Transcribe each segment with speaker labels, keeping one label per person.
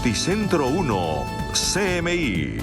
Speaker 1: Noticentro 1, CMI.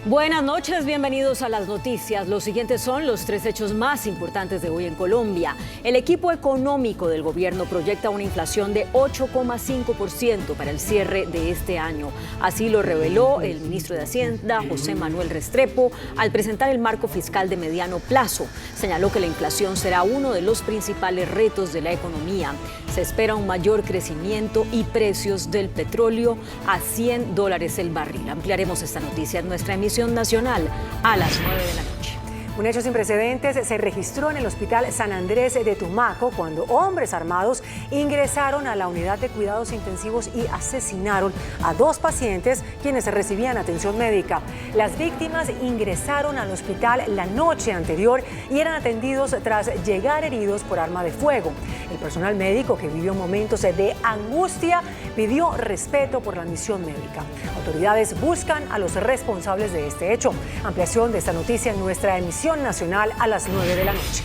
Speaker 2: Buenas noches, bienvenidos a las noticias. Los siguientes son los 3 hechos más importantes de hoy en Colombia. El equipo económico del gobierno proyecta una inflación de 8,5% para el cierre de este año. Así lo reveló el ministro de Hacienda, José Manuel Restrepo, al presentar el marco fiscal de mediano plazo. Señaló que la inflación será uno de los principales retos de la economía. Se espera un mayor crecimiento y precios del petróleo a $100 el barril. Ampliaremos esta noticia en nuestra emisión nacional a las 9 de la noche.
Speaker 3: Un hecho sin precedentes se registró en el Hospital San Andrés de Tumaco cuando hombres armados ingresaron a la unidad de cuidados intensivos y asesinaron a 2 pacientes quienes recibían atención médica. Las víctimas ingresaron al hospital la noche anterior y eran atendidos tras llegar heridos por arma de fuego. El personal médico, que vivió momentos de angustia, pidió respeto por la misión médica. Autoridades buscan a los responsables de este hecho. Ampliación de esta noticia en nuestra emisión nacional a las 9 de la noche.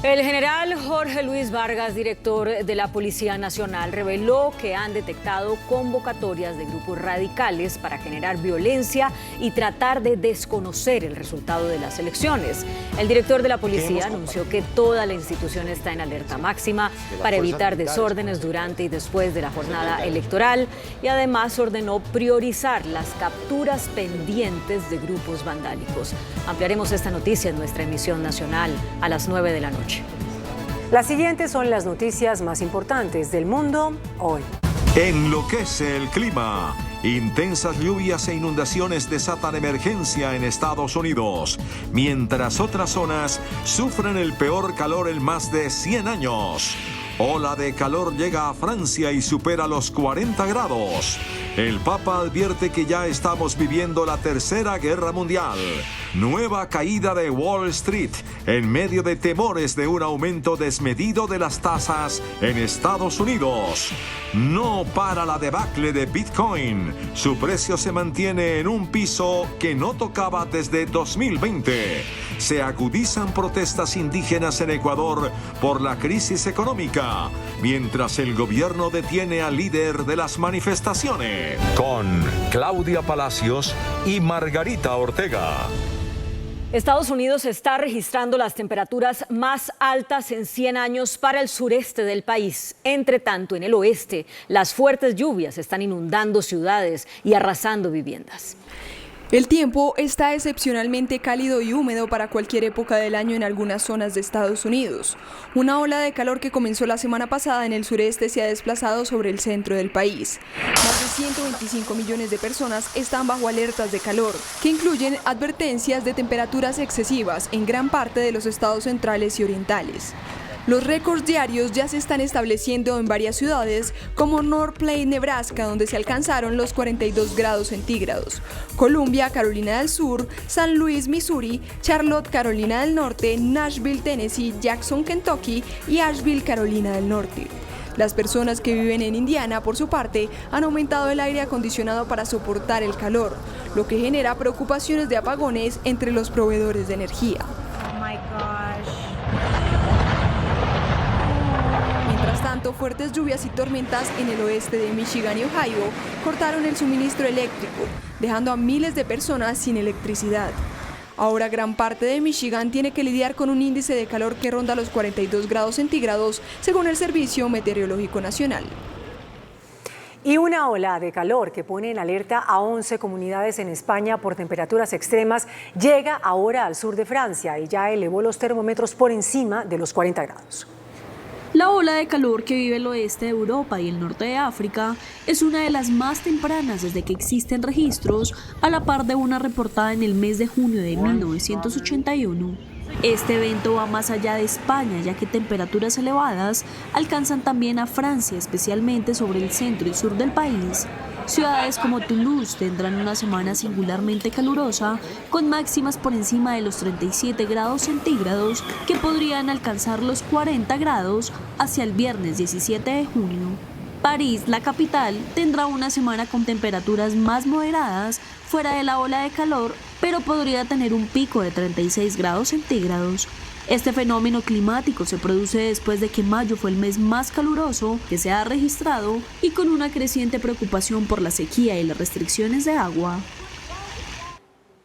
Speaker 2: El general Jorge Luis Vargas, director de la Policía Nacional, reveló que han detectado convocatorias de grupos radicales para generar violencia y tratar de desconocer el resultado de las elecciones. El director de la policía anunció que toda la institución está en alerta máxima para evitar desórdenes durante y después de la jornada electoral y además ordenó priorizar las capturas pendientes de grupos vandálicos. Ampliaremos esta noticia en nuestra emisión nacional a las 9 de la noche.
Speaker 3: Las siguientes son las noticias más importantes del mundo hoy.
Speaker 1: Enloquece el clima. Intensas lluvias e inundaciones desatan emergencia en Estados Unidos, mientras otras zonas sufren el peor calor en más de 100 años. Ola de calor llega a Francia y supera los 40 grados. El Papa advierte que ya estamos viviendo la Tercera Guerra Mundial. Nueva caída de Wall Street en medio de temores de un aumento desmedido de las tasas en Estados Unidos. No para la debacle de Bitcoin. Su precio se mantiene en un piso que no tocaba desde 2020. Se agudizan protestas indígenas en Ecuador por la crisis económica, mientras el gobierno detiene al líder de las manifestaciones. Con Claudia Palacios y Margarita Ortega.
Speaker 2: Estados Unidos está registrando las temperaturas más altas en 100 años para el sureste del país. Entre tanto, en el oeste, las fuertes lluvias están inundando ciudades y arrasando viviendas.
Speaker 4: El tiempo está excepcionalmente cálido y húmedo para cualquier época del año en algunas zonas de Estados Unidos. Una ola de calor que comenzó la semana pasada en el sureste se ha desplazado sobre el centro del país. Más de 125 millones de personas están bajo alertas de calor, que incluyen advertencias de temperaturas excesivas en gran parte de los estados centrales y orientales. Los récords diarios ya se están estableciendo en varias ciudades, como North Plain, Nebraska, donde se alcanzaron los 42 grados centígrados, Columbia, Carolina del Sur, San Luis, Missouri, Charlotte, Carolina del Norte, Nashville, Tennessee, Jackson, Kentucky y Asheville, Carolina del Norte. Las personas que viven en Indiana, por su parte, han aumentado el aire acondicionado para soportar el calor, lo que genera preocupaciones de apagones entre los proveedores de energía.
Speaker 5: Oh my gosh.
Speaker 4: Mientras tanto, fuertes lluvias y tormentas en el oeste de Michigan y Ohio cortaron el suministro eléctrico, dejando a miles de personas sin electricidad. Ahora gran parte de Michigan tiene que lidiar con un índice de calor que ronda los 42 grados centígrados, según el Servicio Meteorológico Nacional.
Speaker 3: Y una ola de calor que pone en alerta a 11 comunidades en España por temperaturas extremas llega ahora al sur de Francia y ya elevó los termómetros por encima de los 40 grados.
Speaker 6: La ola de calor que vive el oeste de Europa y el norte de África es una de las más tempranas desde que existen registros, a la par de una reportada en el mes de junio de 1981. Este evento va más allá de España, ya que temperaturas elevadas alcanzan también a Francia, especialmente sobre el centro y sur del país. Ciudades como Toulouse tendrán una semana singularmente calurosa, con máximas por encima de los 37 grados centígrados, que podrían alcanzar los 40 grados hacia el viernes 17 de junio. París, la capital, tendrá una semana con temperaturas más moderadas, fuera de la ola de calor, pero podría tener un pico de 36 grados centígrados. Este fenómeno climático se produce después de que mayo fue el mes más caluroso que se ha registrado y con una creciente preocupación por la sequía y las restricciones de agua.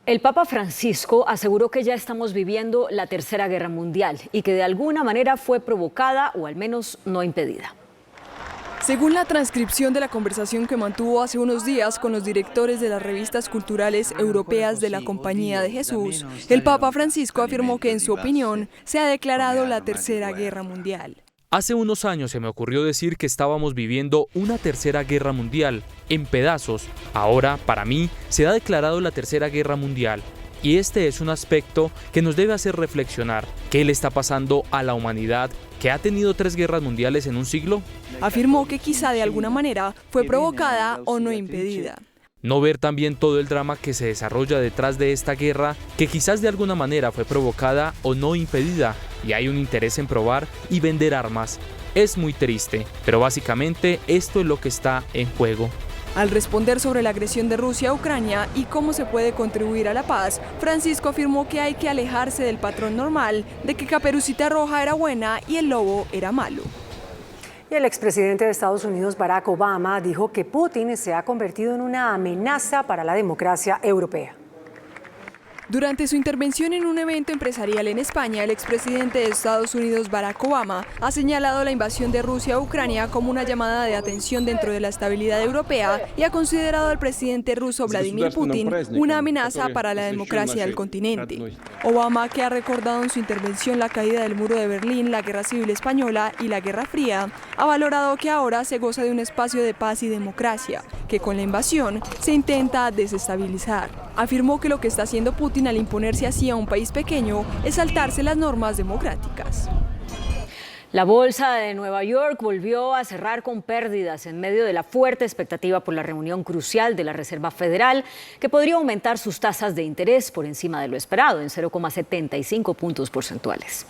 Speaker 2: El Papa Francisco aseguró que ya estamos viviendo la Tercera Guerra Mundial y que de alguna manera fue provocada o al menos no impedida.
Speaker 4: Según la transcripción de la conversación que mantuvo hace unos días con los directores de las revistas culturales europeas de la Compañía de Jesús, el Papa Francisco afirmó que en su opinión se ha declarado la Tercera Guerra Mundial.
Speaker 7: Hace unos años se me ocurrió decir que estábamos viviendo una tercera guerra mundial, en pedazos. Ahora, para mí, se ha declarado la Tercera Guerra Mundial. Y este es un aspecto que nos debe hacer reflexionar. ¿Qué le está pasando a la humanidad que ha tenido 3 guerras mundiales en un siglo?
Speaker 4: Afirmó que quizá de alguna manera fue provocada o no impedida.
Speaker 7: No ver también todo el drama que se desarrolla detrás de esta guerra, que quizás de alguna manera fue provocada o no impedida, y hay un interés en probar y vender armas. Es muy triste, pero básicamente esto es lo que está en juego.
Speaker 4: Al responder sobre la agresión de Rusia a Ucrania y cómo se puede contribuir a la paz, Francisco afirmó que hay que alejarse del patrón normal de que Caperucita Roja era buena y el lobo era malo.
Speaker 3: Y el expresidente de Estados Unidos, Barack Obama, dijo que Putin se ha convertido en una amenaza para la democracia europea.
Speaker 4: Durante su intervención en un evento empresarial en España, el expresidente de Estados Unidos, Barack Obama, ha señalado la invasión de Rusia a Ucrania como una llamada de atención dentro de la estabilidad europea y ha considerado al presidente ruso Vladimir Putin una amenaza para la democracia del continente. Obama, que ha recordado en su intervención la caída del muro de Berlín, la Guerra Civil Española y la Guerra Fría, ha valorado que ahora se goza de un espacio de paz y democracia, que con la invasión se intenta desestabilizar. Afirmó que lo que está haciendo Putin al imponerse así a un país pequeño es saltarse las normas democráticas.
Speaker 2: La bolsa de Nueva York volvió a cerrar con pérdidas en medio de la fuerte expectativa por la reunión crucial de la Reserva Federal, que podría aumentar sus tasas de interés por encima de lo esperado, en 0,75 puntos porcentuales.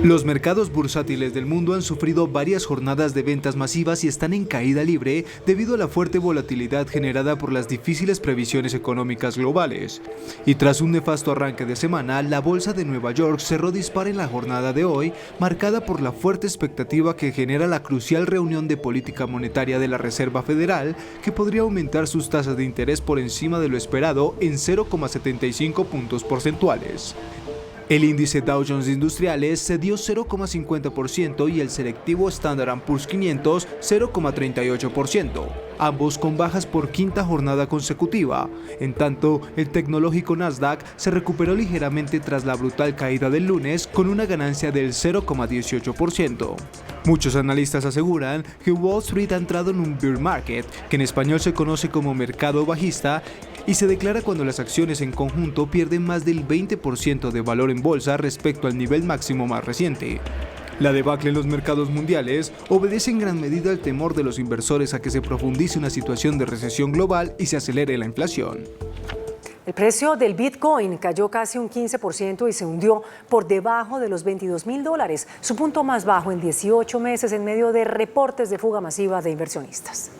Speaker 8: Los mercados bursátiles del mundo han sufrido varias jornadas de ventas masivas y están en caída libre debido a la fuerte volatilidad generada por las difíciles previsiones económicas globales. Y tras un nefasto arranque de semana, la bolsa de Nueva York cerró dispar en la jornada de hoy, marcada por la fuerte expectativa que genera la crucial reunión de política monetaria de la Reserva Federal, que podría aumentar sus tasas de interés por encima de lo esperado en 0,75 puntos porcentuales. El índice Dow Jones Industriales cedió 0,50% y el selectivo Standard & Poor's 500 0,38%, ambos con bajas por quinta jornada consecutiva. En tanto, el tecnológico Nasdaq se recuperó ligeramente tras la brutal caída del lunes con una ganancia del 0,18%. Muchos analistas aseguran que Wall Street ha entrado en un bear market, que en español se conoce como mercado bajista, y se declara cuando las acciones en conjunto pierden más del 20% de valor en bolsa respecto al nivel máximo más reciente. La debacle en los mercados mundiales obedece en gran medida al temor de los inversores a que se profundice una situación de recesión global y se acelere la inflación.
Speaker 3: El precio del Bitcoin cayó casi un 15% y se hundió por debajo de los $22,000, su punto más bajo en 18 meses en medio de reportes de fuga masiva de inversionistas.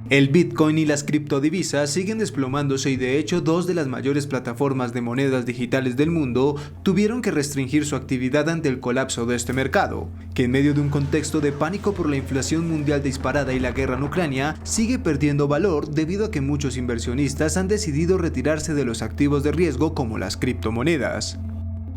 Speaker 8: El Bitcoin y las criptodivisas siguen desplomándose y de hecho 2 de las mayores plataformas de monedas digitales del mundo tuvieron que restringir su actividad ante el colapso de este mercado, que en medio de un contexto de pánico por la inflación mundial disparada y la guerra en Ucrania, sigue perdiendo valor debido a que muchos inversionistas han decidido retirarse de los activos de riesgo como las criptomonedas.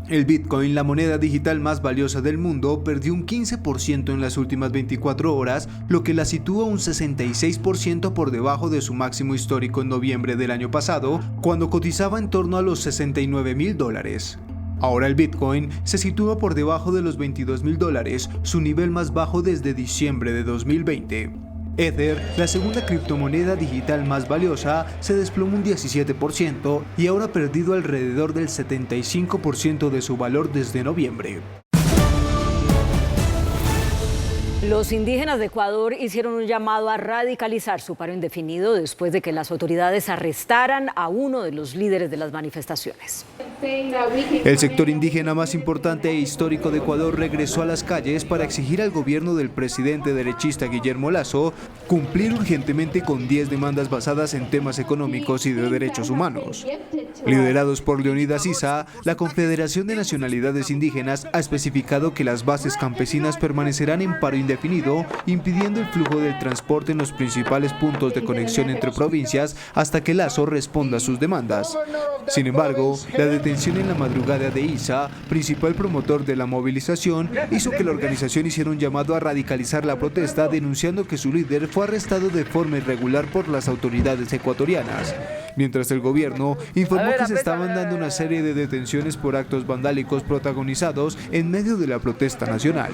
Speaker 8: El Bitcoin, la moneda digital más valiosa del mundo, perdió un 15% en las últimas 24 horas, lo que la sitúa un 66% por debajo de su máximo histórico en noviembre del año pasado, cuando cotizaba en torno a los $69,000. Ahora el Bitcoin se sitúa por debajo de los $22,000, su nivel más bajo desde diciembre de 2020. Ether, la segunda criptomoneda digital más valiosa, se desplomó un 17% y ahora ha perdido alrededor del 75% de su valor desde noviembre.
Speaker 2: Los indígenas de Ecuador hicieron un llamado a radicalizar su paro indefinido después de que las autoridades arrestaran a uno de los líderes de las manifestaciones.
Speaker 8: El sector indígena más importante e histórico de Ecuador regresó a las calles para exigir al gobierno del presidente derechista Guillermo Lasso cumplir urgentemente con 10 demandas basadas en temas económicos y de derechos humanos. Liderados por Leonidas Issa, la Confederación de Nacionalidades Indígenas ha especificado que las bases campesinas permanecerán en paro indefinido, impidiendo el flujo del transporte en los principales puntos de conexión entre provincias hasta que Lasso responda a sus demandas. Sin embargo, la detención en la madrugada de Issa, principal promotor de la movilización, hizo que la organización hiciera un llamado a radicalizar la protesta, denunciando que su líder fue arrestado de forma irregular por las autoridades ecuatorianas. Mientras el gobierno informó que se estaban dando una serie de detenciones por actos vandálicos protagonizados en medio de la protesta nacional.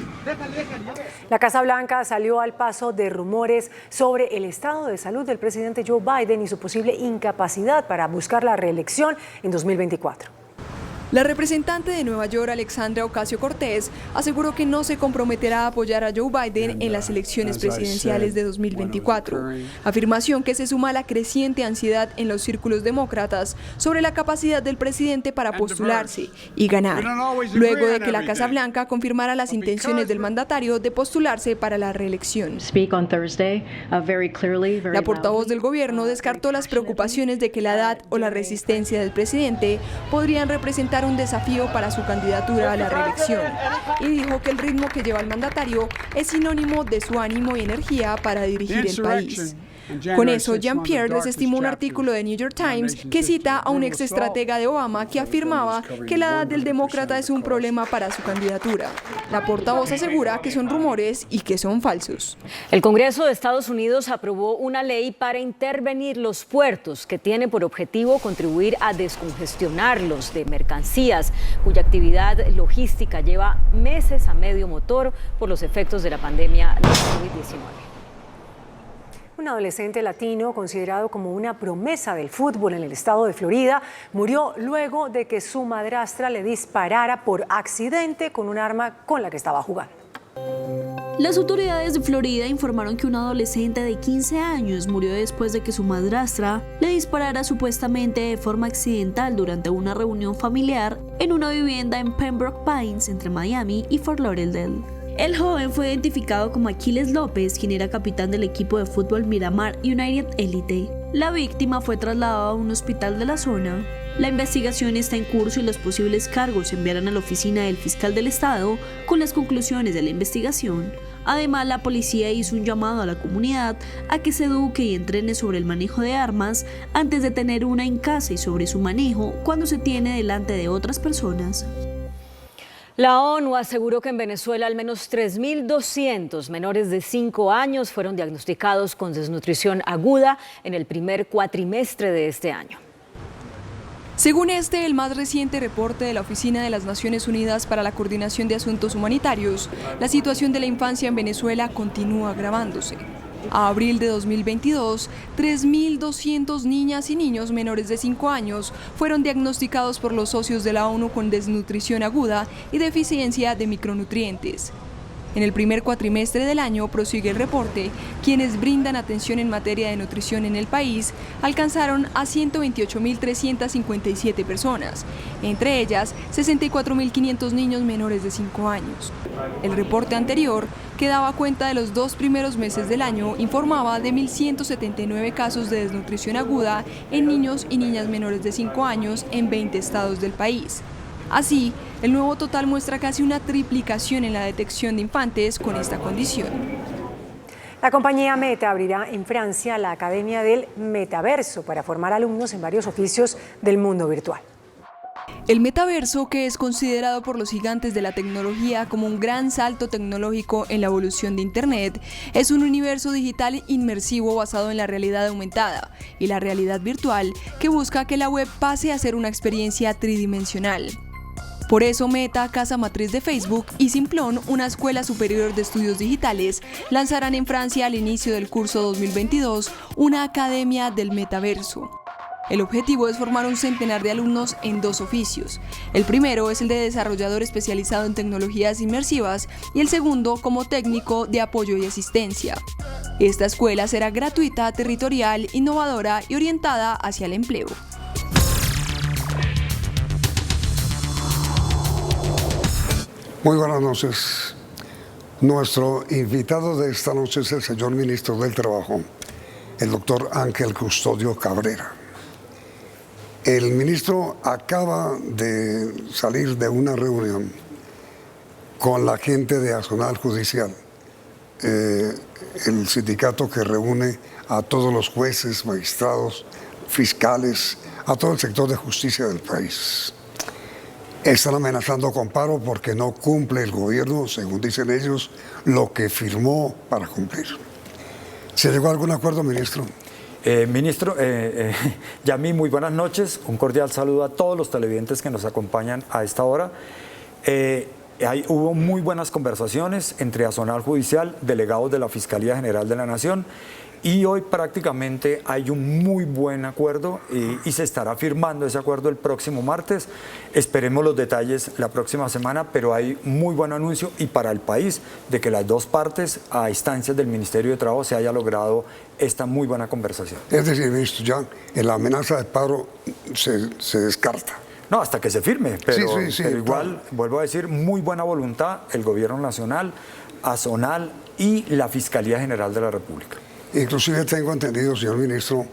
Speaker 3: La Casa Blanca salió al paso de rumores sobre el estado de salud del presidente Joe Biden y su posible incapacidad para buscar la reelección en 2024.
Speaker 4: La representante de Nueva York, Alexandria Ocasio-Cortez, aseguró que no se comprometerá a apoyar a Joe Biden en las elecciones presidenciales de 2024, afirmación que se suma a la creciente ansiedad en los círculos demócratas sobre la capacidad del presidente para postularse y ganar, luego de que la Casa Blanca confirmara las intenciones del mandatario de postularse para la reelección. La portavoz del gobierno descartó las preocupaciones de que la edad o la resistencia del presidente podrían representar un desafío para su candidatura a la reelección y dijo que el ritmo que lleva el mandatario es sinónimo de su ánimo y energía para dirigir el país. Con eso, Jean-Pierre desestimó un artículo de New York Times que cita a un exestratega de Obama que afirmaba que la edad del demócrata es un problema para su candidatura. La portavoz asegura que son rumores y que son falsos.
Speaker 2: El Congreso de Estados Unidos aprobó una ley para intervenir los puertos que tiene por objetivo contribuir a descongestionarlos de mercancías cuya actividad logística lleva meses a medio motor por los efectos de la pandemia de COVID-19.
Speaker 3: Un adolescente latino considerado como una promesa del fútbol en el estado de Florida murió luego de que su madrastra le disparara por accidente con un arma con la que estaba jugando.
Speaker 6: Las autoridades de Florida informaron que un adolescente de 15 años murió después de que su madrastra le disparara supuestamente de forma accidental durante una reunión familiar en una vivienda en Pembroke Pines entre Miami y Fort Lauderdale. El joven fue identificado como Aquiles López, quien era capitán del equipo de fútbol Miramar United Elite. La víctima fue trasladada a un hospital de la zona. La investigación está en curso y los posibles cargos se enviarán a la oficina del fiscal del estado con las conclusiones de la investigación. Además, la policía hizo un llamado a la comunidad a que se eduque y entrene sobre el manejo de armas antes de tener una en casa y sobre su manejo cuando se tiene delante de otras personas.
Speaker 2: La ONU aseguró que en Venezuela al menos 3.200 menores de 5 años fueron diagnosticados con desnutrición aguda en el primer cuatrimestre de este año.
Speaker 4: Según el más reciente reporte de la Oficina de las Naciones Unidas para la Coordinación de Asuntos Humanitarios, la situación de la infancia en Venezuela continúa agravándose. A abril de 2022, 3.200 niñas y niños menores de 5 años fueron diagnosticados por los socios de la ONU con desnutrición aguda y deficiencia de micronutrientes. En el primer cuatrimestre del año, prosigue el reporte, quienes brindan atención en materia de nutrición en el país alcanzaron a 128.357 personas, entre ellas 64.500 niños menores de 5 años. El reporte anterior, que daba cuenta de los 2 primeros meses del año, informaba de 1.179 casos de desnutrición aguda en niños y niñas menores de 5 años en 20 estados del país. Así, el nuevo total muestra casi una triplicación en la detección de infantes con esta condición.
Speaker 3: La compañía Meta abrirá en Francia la Academia del Metaverso para formar alumnos en varios oficios del mundo virtual.
Speaker 4: El metaverso, que es considerado por los gigantes de la tecnología como un gran salto tecnológico en la evolución de Internet, es un universo digital inmersivo basado en la realidad aumentada y la realidad virtual que busca que la web pase a ser una experiencia tridimensional. Por eso Meta, casa matriz de Facebook, y Simplon, una escuela superior de estudios digitales, lanzarán en Francia al inicio del curso 2022 una academia del metaverso. El objetivo es formar un centenar de alumnos en 2 oficios. El primero es el de desarrollador especializado en tecnologías inmersivas y el segundo como técnico de apoyo y asistencia. Esta escuela será gratuita, territorial, innovadora y orientada hacia el empleo.
Speaker 9: Muy buenas noches. Nuestro invitado de esta noche es el señor ministro del Trabajo, el doctor Ángel Custodio Cabrera. El ministro acaba de salir de una reunión con la gente de Azonal Judicial, el sindicato que reúne a todos los jueces, magistrados, fiscales, a todo el sector de justicia del país. Están amenazando con paro porque no cumple el gobierno, según dicen ellos, lo que firmó para cumplir. ¿Se llegó a algún acuerdo, ministro?
Speaker 10: Ministro, Yamí, muy buenas noches. Un cordial saludo a todos los televidentes que nos acompañan a esta hora. Hubo muy buenas conversaciones entre Azonal Judicial, delegados de la Fiscalía General de la Nación, y hoy prácticamente hay un muy buen acuerdo y se estará firmando ese acuerdo el próximo martes. Esperemos los detalles la próxima semana, pero hay muy buen anuncio y para el país de que las dos partes, a instancias del Ministerio de Trabajo, se haya logrado esta muy buena conversación.
Speaker 9: Es decir, ministro, ya en la amenaza de paro se descarta.
Speaker 10: No, hasta que se firme, pero,
Speaker 9: sí,
Speaker 10: pero igual, vuelvo a decir, muy buena voluntad, el Gobierno Nacional, Azonal y la Fiscalía General de la República.
Speaker 9: Inclusive tengo entendido, señor ministro,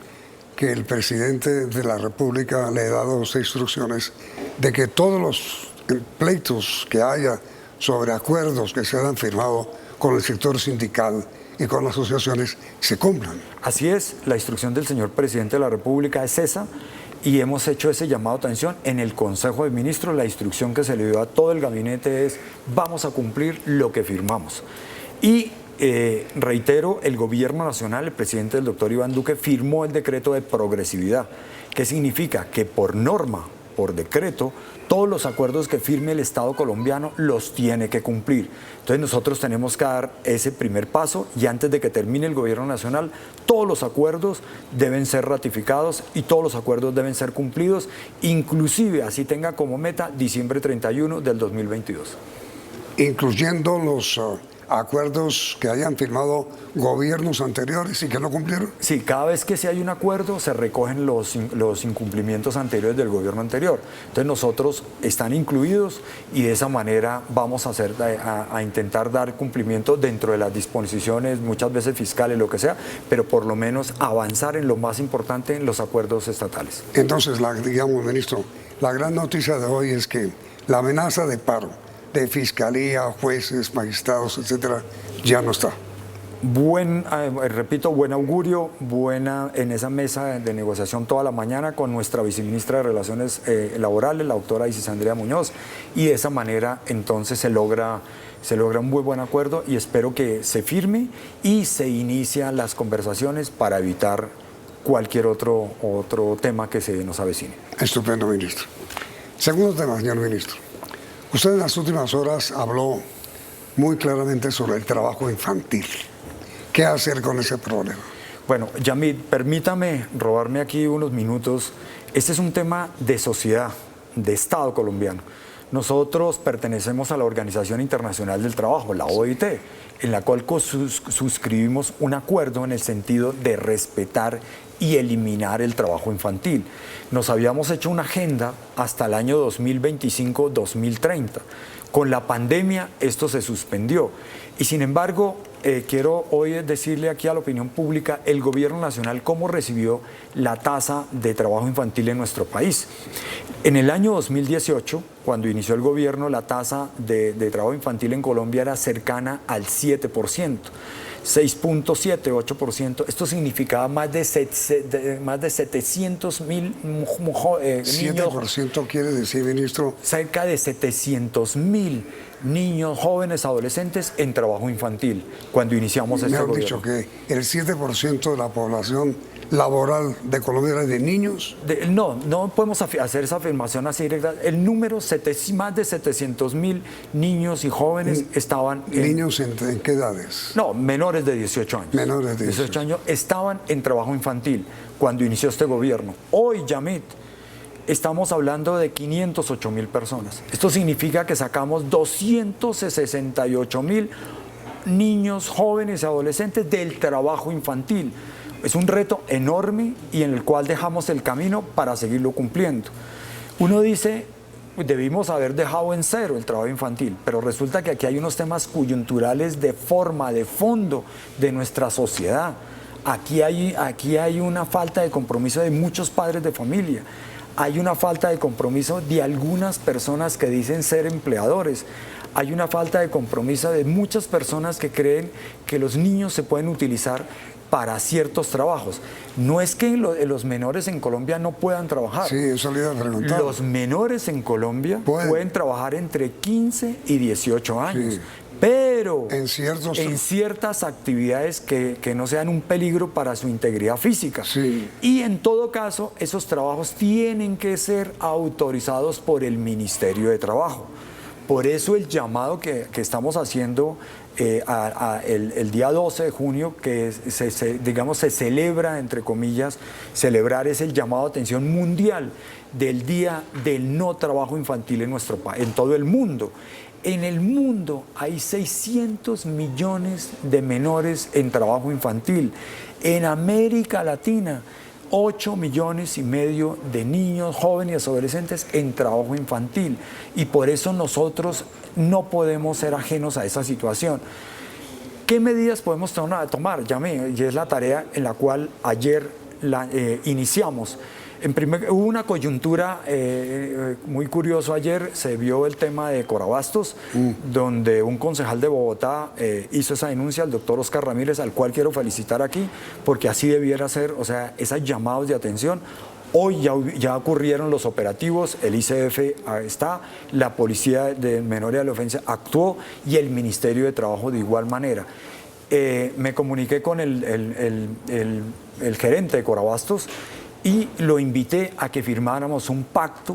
Speaker 9: que el presidente de la República le ha dado instrucciones de que todos los pleitos que haya sobre acuerdos que se hayan firmado con el sector sindical y con las asociaciones se cumplan.
Speaker 10: Así es, la instrucción del señor presidente de la República es esa y hemos hecho ese llamado de atención en el Consejo de Ministros. La instrucción que se le dio a todo el gabinete es: vamos a cumplir lo que firmamos. Y reitero, el Gobierno Nacional, el presidente, el doctor Iván Duque, firmó el decreto de progresividad, que significa que por norma, por decreto, todos los acuerdos que firme el Estado colombiano los tiene que cumplir. Entonces nosotros tenemos que dar ese primer paso y antes de que termine el Gobierno Nacional, todos los acuerdos deben ser ratificados y todos los acuerdos deben ser cumplidos, inclusive así tenga como meta diciembre 31 del 2022.
Speaker 9: Incluyendo los acuerdos que hayan firmado gobiernos anteriores y que no cumplieron.
Speaker 10: Sí, cada vez que se hay un acuerdo se recogen los incumplimientos anteriores del gobierno anterior. Entonces nosotros están incluidos y de esa manera vamos a intentar dar cumplimiento dentro de las disposiciones, muchas veces fiscales, lo que sea, pero por lo menos avanzar en lo más importante, en los acuerdos estatales.
Speaker 9: Entonces, digamos, ministro, la gran noticia de hoy es que la amenaza de paro de fiscalía, jueces, magistrados, etcétera, ya no está.
Speaker 10: Repito, buen augurio, buena en esa mesa de negociación toda la mañana con nuestra viceministra de Relaciones Laborales, la doctora Isis Andrea Muñoz, y de esa manera entonces se logra un muy buen acuerdo y espero que se firme y se inician las conversaciones para evitar cualquier otro tema que se nos avecine.
Speaker 9: Estupendo, ministro. Segundo tema, señor ministro. Usted en las últimas horas habló muy claramente sobre el trabajo infantil. ¿Qué hacer con ese problema?
Speaker 10: Bueno, Yamid, permítame robarme aquí unos minutos. Este es un tema de sociedad, de Estado colombiano. Nosotros pertenecemos a la Organización Internacional del Trabajo, la OIT, en la cual suscribimos un acuerdo en el sentido de respetar y eliminar el trabajo infantil. Nos habíamos hecho una agenda hasta el año 2025-2030. Con la pandemia esto se suspendió y sin embargo quiero hoy decirle aquí a la opinión pública el Gobierno Nacional cómo recibió la tasa de trabajo infantil en nuestro país. En el año 2018, cuando inició el gobierno, la tasa de trabajo infantil en Colombia era cercana al 7%. 6.7, 8%. Esto significaba más de 700.000 niños.
Speaker 9: 7% quiere decir, ministro.
Speaker 10: Cerca de 700.000 niños, jóvenes, adolescentes en trabajo infantil cuando iniciamos este gobierno.
Speaker 9: Me han dicho que el 7% de la población laboral de Colombia era de niños.
Speaker 10: No podemos hacer esa afirmación así directa. El número, más de 700.000 niños y jóvenes estaban
Speaker 9: ¿Niños en qué edades?
Speaker 10: No, menores de 18 años.
Speaker 9: Menores de 18
Speaker 10: años estaban en trabajo infantil cuando inició este gobierno. Hoy, Yamit, estamos hablando de 508.000 personas. Esto significa que sacamos 268.000 niños, jóvenes y adolescentes del trabajo infantil. Es un reto enorme y en el cual dejamos el camino para seguirlo cumpliendo. Uno dice, debimos haber dejado en cero el trabajo infantil, pero resulta que aquí hay unos temas coyunturales de forma, de fondo de nuestra sociedad. Aquí hay una falta de compromiso de muchos padres de familia. Hay una falta de compromiso de algunas personas que dicen ser empleadores. Hay una falta de compromiso de muchas personas que creen que los niños se pueden utilizar para ciertos trabajos. No es que los menores en Colombia no puedan trabajar.
Speaker 9: Sí, eso le iba a preguntar.
Speaker 10: Los menores en Colombia pueden trabajar entre 15 y 18 años. Sí. Pero en ciertas actividades que no sean un peligro para su integridad física. Sí. Y en todo caso, esos trabajos tienen que ser autorizados por el Ministerio de Trabajo. Por eso el llamado que estamos haciendo el día 12 de junio, que se celebra, entre comillas, celebrar es el llamado de atención mundial del Día del No Trabajo Infantil en nuestro país, en todo el mundo. En el mundo hay 600 millones de menores en trabajo infantil. En América Latina, 8,5 millones de niños, jóvenes y adolescentes en trabajo infantil. Y por eso nosotros no podemos ser ajenos a esa situación. ¿Qué medidas podemos tomar? Y es la tarea en la cual ayer iniciamos. Hubo una coyuntura muy curiosa ayer, se vio el tema de Corabastos, donde un concejal de Bogotá hizo esa denuncia, el doctor Oscar Ramírez, al cual quiero felicitar aquí, porque así debiera ser, o sea, esos llamados de atención. Hoy ya ocurrieron los operativos, el ICF está, la Policía de Menores de la Ofensa actuó y el Ministerio de Trabajo de igual manera. Me comuniqué con el gerente de Corabastos y lo invité a que firmáramos un pacto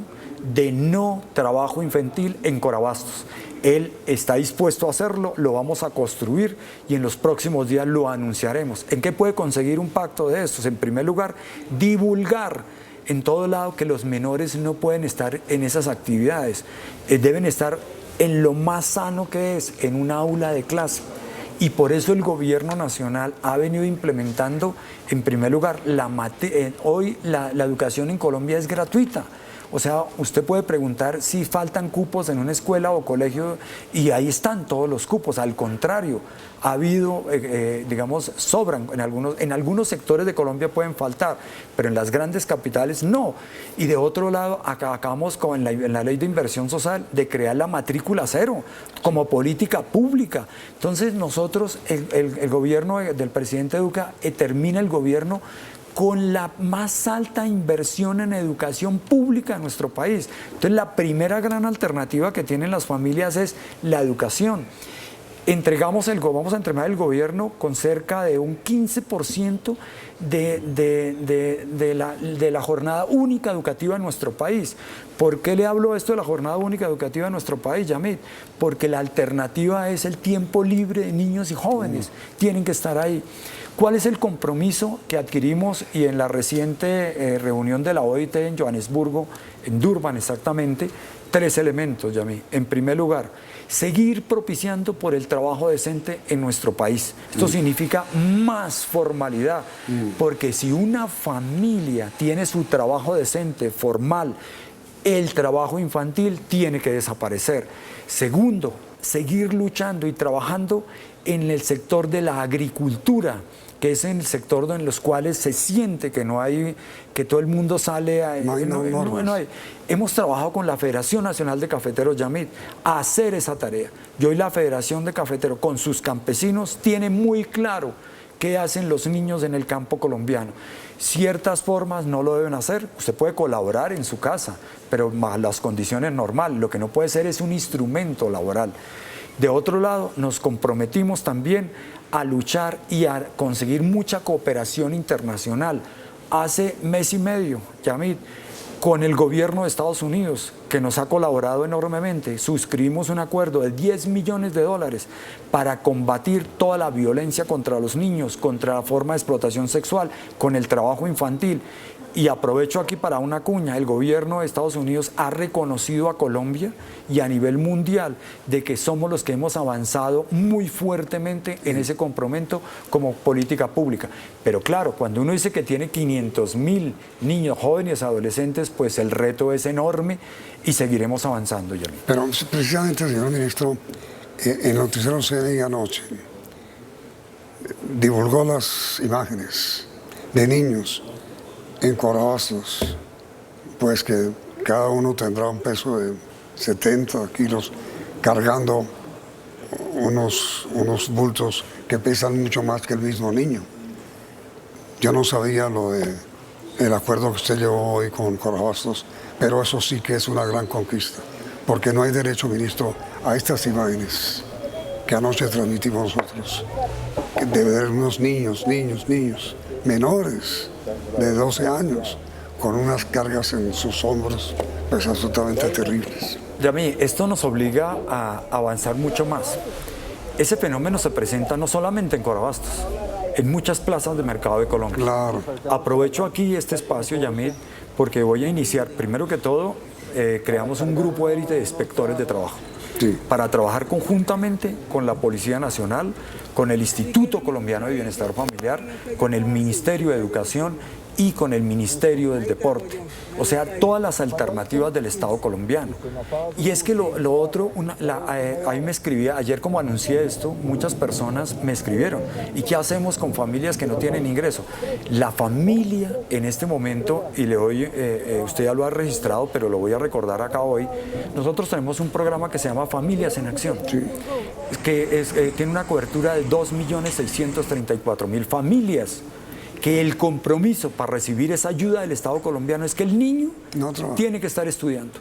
Speaker 10: de no trabajo infantil en Corabastos. Él está dispuesto a hacerlo, lo vamos a construir y en los próximos días lo anunciaremos. ¿En qué puede conseguir un pacto de estos? En primer lugar, divulgar en todo lado que los menores no pueden estar en esas actividades. Deben estar en lo más sano que es, en un aula de clase. Y por eso el gobierno nacional ha venido implementando, en primer lugar, hoy la educación en Colombia es gratuita. O sea, usted puede preguntar si faltan cupos en una escuela o colegio y ahí están todos los cupos. Al contrario, ha habido, sobran. En algunos sectores de Colombia pueden faltar, pero en las grandes capitales no. Y de otro lado, acabamos con la ley de inversión social de crear la matrícula cero como política pública. Entonces nosotros, el gobierno del presidente Duque, termina el gobierno con la más alta inversión en educación pública en nuestro país. Entonces, la primera gran alternativa que tienen las familias es la educación. Vamos a entregar el gobierno con cerca de un 15% de la jornada única educativa en nuestro país. ¿Por qué le hablo esto de la jornada única educativa en nuestro país, Yamit? Porque la alternativa es el tiempo libre de niños y jóvenes. Tienen que estar ahí. ¿Cuál es el compromiso que adquirimos y en la reciente reunión de la OIT en Johannesburgo, en Durban exactamente? 3 elementos, Yamit. En primer lugar, seguir propiciando por el trabajo decente en nuestro país. Esto significa más formalidad, porque si una familia tiene su trabajo decente, formal, el trabajo infantil tiene que desaparecer. Segundo, seguir luchando y trabajando en el sector de la agricultura, que es en el sector en los cuales se siente que no hay, que todo el mundo sale a... No hay. Hemos trabajado con la Federación Nacional de Cafeteros, Yamit, a hacer esa tarea. Y hoy la Federación de Cafeteros con sus campesinos tiene muy claro qué hacen los niños en el campo colombiano. Ciertas formas no lo deben hacer, usted puede colaborar en su casa, pero bajo las condiciones normales. Lo que no puede ser es un instrumento laboral. De otro lado, nos comprometimos también a luchar y a conseguir mucha cooperación internacional. Hace mes y medio, Yamit, con el gobierno de Estados Unidos, que nos ha colaborado enormemente, suscribimos un acuerdo de $10 millones para combatir toda la violencia contra los niños, contra la forma de explotación sexual, con el trabajo infantil. Y aprovecho aquí para una cuña, el gobierno de Estados Unidos ha reconocido a Colombia y a nivel mundial de que somos los que hemos avanzado muy fuertemente en ese compromiso como política pública. Pero claro, cuando uno dice que tiene 500.000 niños, jóvenes, adolescentes, pues el reto es enorme y seguiremos avanzando, Yamit.
Speaker 9: Pero precisamente, señor ministro, en Noticiero CNI anoche divulgó las imágenes de niños en Corabastos, pues que cada uno tendrá un peso de 70 kilos cargando unos bultos que pesan mucho más que el mismo niño. Yo no sabía lo del acuerdo que usted llevó hoy con Corabastos, pero eso sí que es una gran conquista, porque no hay derecho, ministro, a estas imágenes que anoche transmitimos nosotros, de ver unos niños, menores de 12 años, con unas cargas en sus hombros, pues absolutamente terribles.
Speaker 10: Yami, esto nos obliga a avanzar mucho más. Ese fenómeno se presenta no solamente en Corabastos, en muchas plazas de mercado de Colombia.
Speaker 9: Claro.
Speaker 10: Aprovecho aquí este espacio, Yamit, porque voy a iniciar, primero que todo, creamos un grupo élite de inspectores de trabajo.
Speaker 9: Sí.
Speaker 10: Para trabajar conjuntamente con la Policía Nacional, con el Instituto Colombiano de Bienestar Familiar, con el Ministerio de Educación y con el Ministerio del Deporte. O sea, todas las alternativas del Estado colombiano. Y es que lo otro, ahí me escribía, ayer como anuncié esto, muchas personas me escribieron. ¿Y qué hacemos con familias que no tienen ingreso? La familia en este momento, y le doy, usted ya lo ha registrado, pero lo voy a recordar acá hoy, nosotros tenemos un programa que se llama Familias en Acción,
Speaker 9: Sí.
Speaker 10: que tiene una cobertura de 2.634.000 familias, que el compromiso para recibir esa ayuda del Estado colombiano es que el niño tiene que estar estudiando.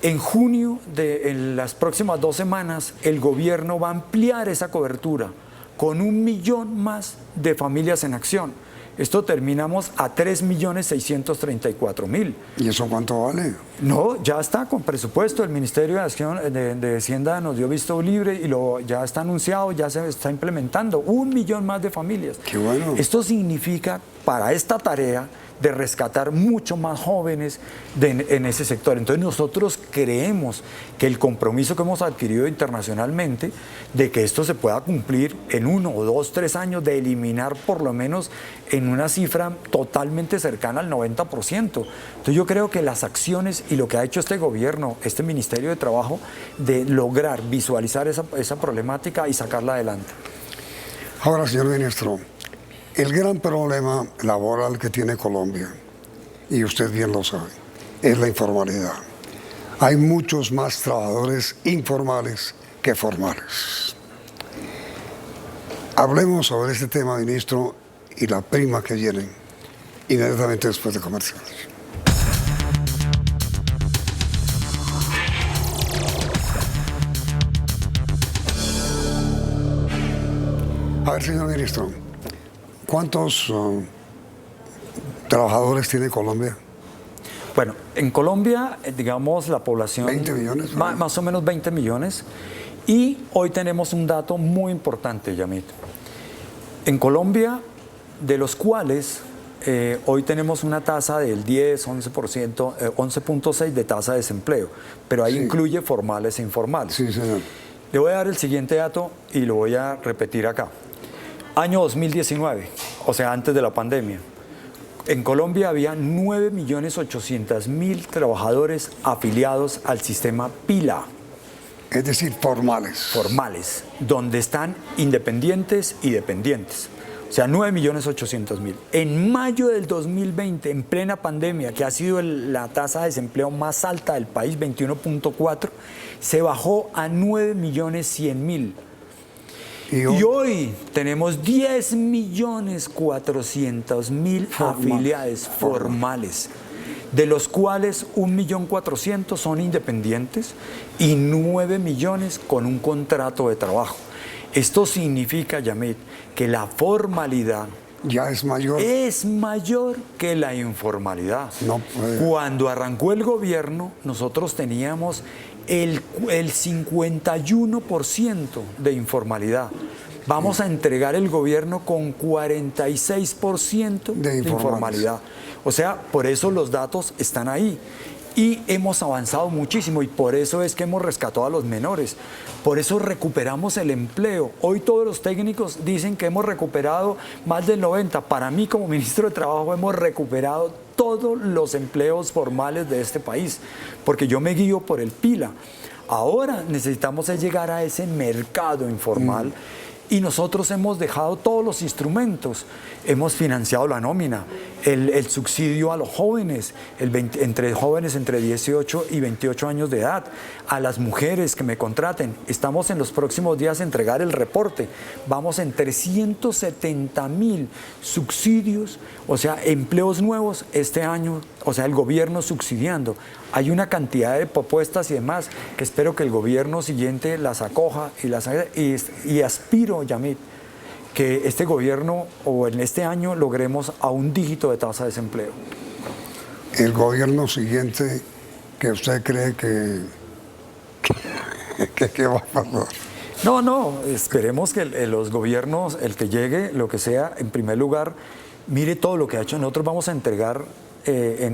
Speaker 10: En junio, en las próximas 2 semanas, el gobierno va a ampliar esa cobertura con 1 millón más de familias en acción. Esto terminamos a 3.634.000.
Speaker 9: ¿Y eso cuánto vale?
Speaker 10: No, ya está con presupuesto. El Ministerio de Acción de Hacienda nos dio visto libre y ya está anunciado, ya se está implementando. 1 millón más de familias.
Speaker 9: Qué bueno.
Speaker 10: Esto significa para esta tarea de rescatar mucho más jóvenes en ese sector. Entonces nosotros creemos que el compromiso que hemos adquirido internacionalmente de que esto se pueda cumplir en 1 o 2, 3 años, de eliminar por lo menos en una cifra totalmente cercana al 90%. Entonces yo creo que las acciones y lo que ha hecho este gobierno, este Ministerio de Trabajo, de lograr visualizar esa problemática y sacarla adelante.
Speaker 9: Ahora, señor ministro, el gran problema laboral que tiene Colombia, y usted bien lo sabe, es la informalidad. Hay muchos más trabajadores informales que formales. Hablemos sobre este tema, ministro, y la prima que viene inmediatamente después de comerciales. A ver, señor ministro, ¿cuántos trabajadores tiene Colombia?
Speaker 10: Bueno, en Colombia, digamos, la población...
Speaker 9: 20 millones.
Speaker 10: Más o menos 20 millones. Y hoy tenemos un dato muy importante, Yamit. En Colombia, de los cuales hoy tenemos una tasa del 10, 11%, 11.6% de tasa de desempleo, pero ahí incluye formales e informales.
Speaker 9: Sí, señor.
Speaker 10: Le voy a dar el siguiente dato y lo voy a repetir acá. Año 2019, o sea, antes de la pandemia, en Colombia había 9.800.000 trabajadores afiliados al sistema PILA.
Speaker 9: Es decir, formales.
Speaker 10: Formales, donde están independientes y dependientes. O sea, 9.800.000. En mayo del 2020, en plena pandemia, que ha sido la tasa de desempleo más alta del país, 21.4, se bajó a 9.100.000. Y hoy tenemos 10.400.000 afiliados formales, de los cuales 1.400.000 son independientes y 9 millones con un contrato de trabajo. Esto significa, Yamit, que la formalidad
Speaker 9: ya es mayor
Speaker 10: que la informalidad.
Speaker 9: No puede.
Speaker 10: Cuando arrancó el gobierno, nosotros teníamos el 51% de informalidad. Vamos a entregar el gobierno con 46% de informalidad. O sea, por eso los datos están ahí. Y hemos avanzado muchísimo y por eso es que hemos rescatado a los menores. Por eso recuperamos el empleo. Hoy todos los técnicos dicen que hemos recuperado más del 90%. Para mí, como ministro de Trabajo, hemos recuperado todos los empleos formales de este país, porque yo me guío por el PILA. Ahora necesitamos llegar a ese mercado informal Y nosotros hemos dejado todos los instrumentos. Hemos financiado la nómina, el subsidio a los jóvenes, entre jóvenes entre 18 y 28 años de edad, a las mujeres que me contraten. Estamos en los próximos días a entregar el reporte. Vamos en 370.000 subsidios, o sea, empleos nuevos este año, o sea, el gobierno subsidiando. Hay una cantidad de propuestas y demás que espero que el gobierno siguiente las acoja y aspiro, Yamit, que este gobierno o en este año logremos a un dígito de tasa de desempleo.
Speaker 9: El gobierno siguiente que usted cree que va a pasar.
Speaker 10: No, esperemos que los gobiernos, el que llegue, lo que sea, en primer lugar, mire todo lo que ha hecho. Nosotros vamos a entregar,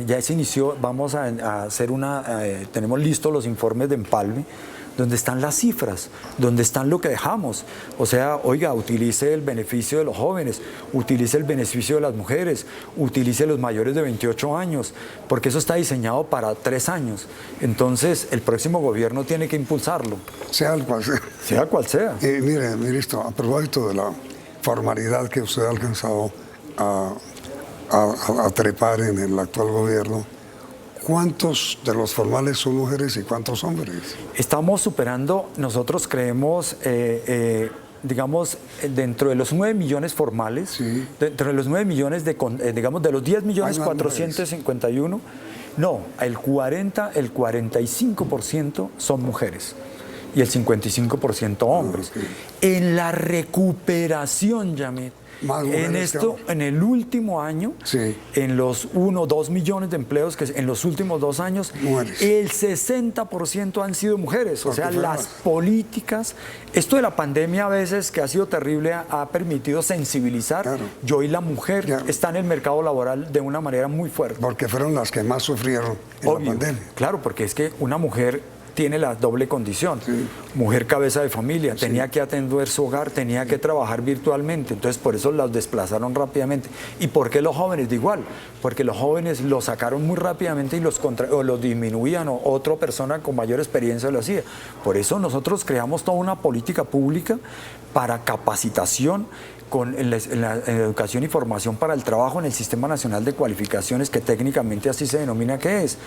Speaker 10: ya se inició, vamos a hacer tenemos listos los informes de empalme, donde están las cifras, donde están lo que dejamos. O sea, oiga, utilice el beneficio de los jóvenes, utilice el beneficio de las mujeres, utilice los mayores de 28 años, porque eso está diseñado para 3 años. Entonces, el próximo gobierno tiene que impulsarlo.
Speaker 9: Sea el cual sea.
Speaker 10: Sea cual sea.
Speaker 9: Mire, ministro, a propósito de la formalidad que usted ha alcanzado a trepar en el actual gobierno, ¿cuántos de los formales son mujeres y cuántos hombres?
Speaker 10: Estamos superando, nosotros creemos, digamos, dentro de los 9 millones formales, sí, dentro de los 9 millones, digamos, de los 10 millones 451, no, el 45% son mujeres y el 55% hombres. Okay. En la recuperación, Yamit, en el último año, sí, en los 2 millones de empleos que en los últimos 2 años, mujeres, el 60% han sido mujeres. O sea, las políticas, esto de la pandemia a veces que ha sido terrible ha permitido sensibilizar. Claro. Yo y la mujer está en el mercado laboral de una manera muy fuerte.
Speaker 9: Porque fueron las que más sufrieron en la pandemia.
Speaker 10: Claro, porque es que una mujer tiene la doble condición, sí, mujer cabeza de familia, sí, tenía que atender su hogar, tenía que trabajar virtualmente, entonces por eso las desplazaron rápidamente. ¿Y por qué los jóvenes? De igual, porque los jóvenes los sacaron muy rápidamente y los disminuían, o otra persona con mayor experiencia lo hacía. Por eso nosotros creamos toda una política pública para capacitación, en la educación y formación para el trabajo en el Sistema Nacional de Cualificaciones, que técnicamente así se denomina que es.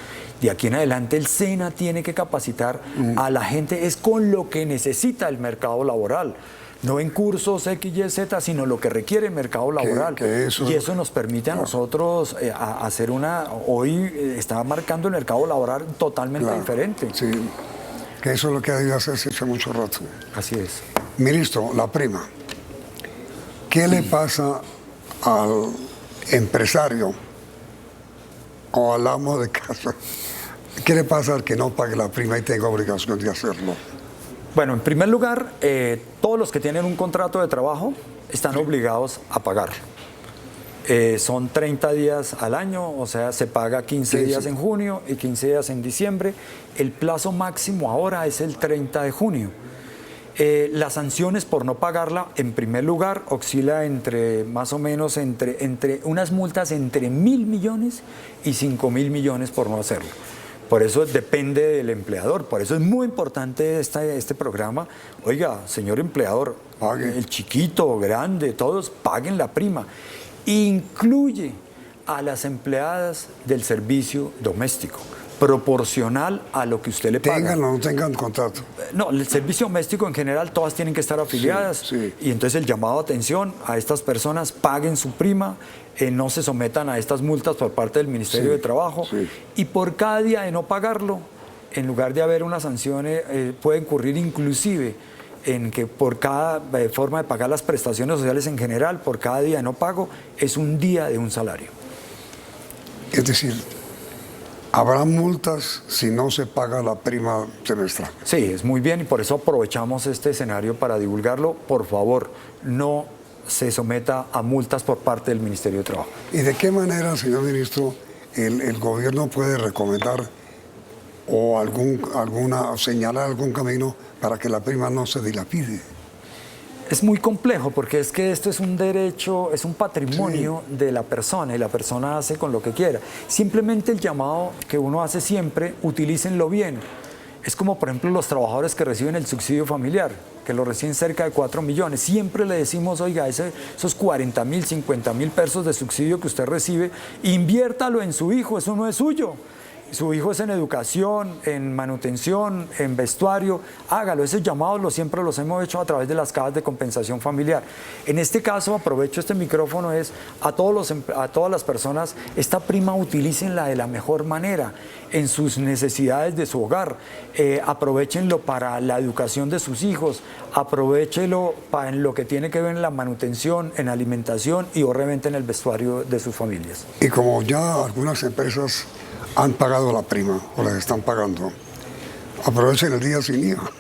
Speaker 10: De aquí en adelante el SENA tiene que capacitar a la gente, es con lo que necesita el mercado laboral. No en cursos X, Y, Z, sino lo que requiere el mercado laboral. Y eso nos permite a nosotros hacer hoy está marcando el mercado laboral totalmente diferente.
Speaker 9: Sí, que eso es lo que ha debido hacerse hace mucho rato.
Speaker 10: Así es.
Speaker 9: Ministro, la prima. ¿Qué le pasa al empresario o al amo de casa? ¿Qué le pasa al que no pague la prima y tenga obligación de hacerlo?
Speaker 10: Bueno, en primer lugar, todos los que tienen un contrato de trabajo están obligados a pagar. Son 30 días al año, o sea, se paga 15 días en junio y 15 días en diciembre. El plazo máximo ahora es el 30 de junio. Las sanciones por no pagarla, en primer lugar, oscila entre más o menos entre unas multas entre 1.000 millones y 5.000 millones por no hacerlo. Por eso depende del empleador, por eso es muy importante este programa. Oiga, señor empleador, el chiquito, grande, todos paguen la prima. Incluye a las empleadas del servicio doméstico, proporcional a lo que usted le paga.
Speaker 9: Tengan o no tengan contrato.
Speaker 10: No, el servicio doméstico en general todas tienen que estar afiliadas, sí. Y entonces el llamado de atención a estas personas, paguen su prima, no se sometan a estas multas por parte del Ministerio de Trabajo, y por cada día de no pagarlo, en lugar de haber una sanción, puede incurrir inclusive en que por cada forma de pagar las prestaciones sociales en general, por cada día de no pago, es un día de un salario.
Speaker 9: Es decir, ¿habrá multas si no se paga la prima semestral?
Speaker 10: Sí, es muy bien y por eso aprovechamos este escenario para divulgarlo. Por favor, no se someta a multas por parte del Ministerio de Trabajo.
Speaker 9: ¿Y de qué manera, señor ministro, el gobierno puede recomendar o señalar algún camino para que la prima no se dilapide?
Speaker 10: Es muy complejo porque es que esto es un derecho, es un patrimonio de la persona y la persona hace con lo que quiera. Simplemente el llamado que uno hace siempre, utilícenlo bien. Es como, por ejemplo, los trabajadores que reciben el subsidio familiar, que lo reciben cerca de 4 millones. Siempre le decimos, oiga, esos 40.000, 50.000 pesos de subsidio que usted recibe, inviértalo en su hijo, eso no es suyo. Su hijo es en educación, en manutención, en vestuario, hágalo. Esos llamados siempre los hemos hecho a través de las cajas de compensación familiar. En este caso, aprovecho este micrófono, a todas las personas, esta prima utilícenla de la mejor manera en sus necesidades de su hogar. Aprovechenlo para la educación de sus hijos, aprovechenlo en lo que tiene que ver en la manutención, en alimentación y obviamente en el vestuario de sus familias.
Speaker 9: Y como ya algunas empresas han pagado la prima o las están pagando, aprovechen el día sin IVA.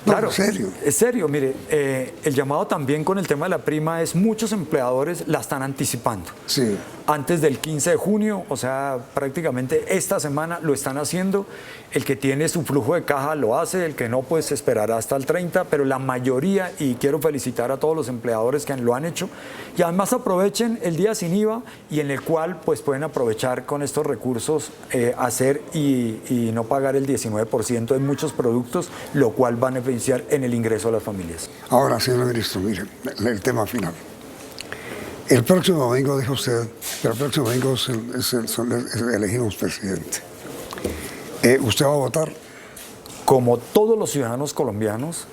Speaker 10: Claro,
Speaker 9: en serio.
Speaker 10: Es serio, mire, el llamado también con el tema de la prima es muchos empleadores la están anticipando.
Speaker 9: Sí.
Speaker 10: Antes del 15 de junio, o sea, prácticamente esta semana lo están haciendo. El que tiene su flujo de caja lo hace, el que no, pues esperará hasta el 30, pero la mayoría, y quiero felicitar a todos los empleadores que lo han hecho, y además aprovechen el día sin IVA y en el cual pues pueden aprovechar con estos recursos hacer y no pagar el 19% en muchos productos, lo cual va a beneficiar en el ingreso a las familias.
Speaker 9: Ahora, señor ministro, mire, el tema final. El próximo domingo, dijo usted, pero el próximo domingo elegimos presidente. ¿Usted va a votar?
Speaker 10: Como todos los ciudadanos colombianos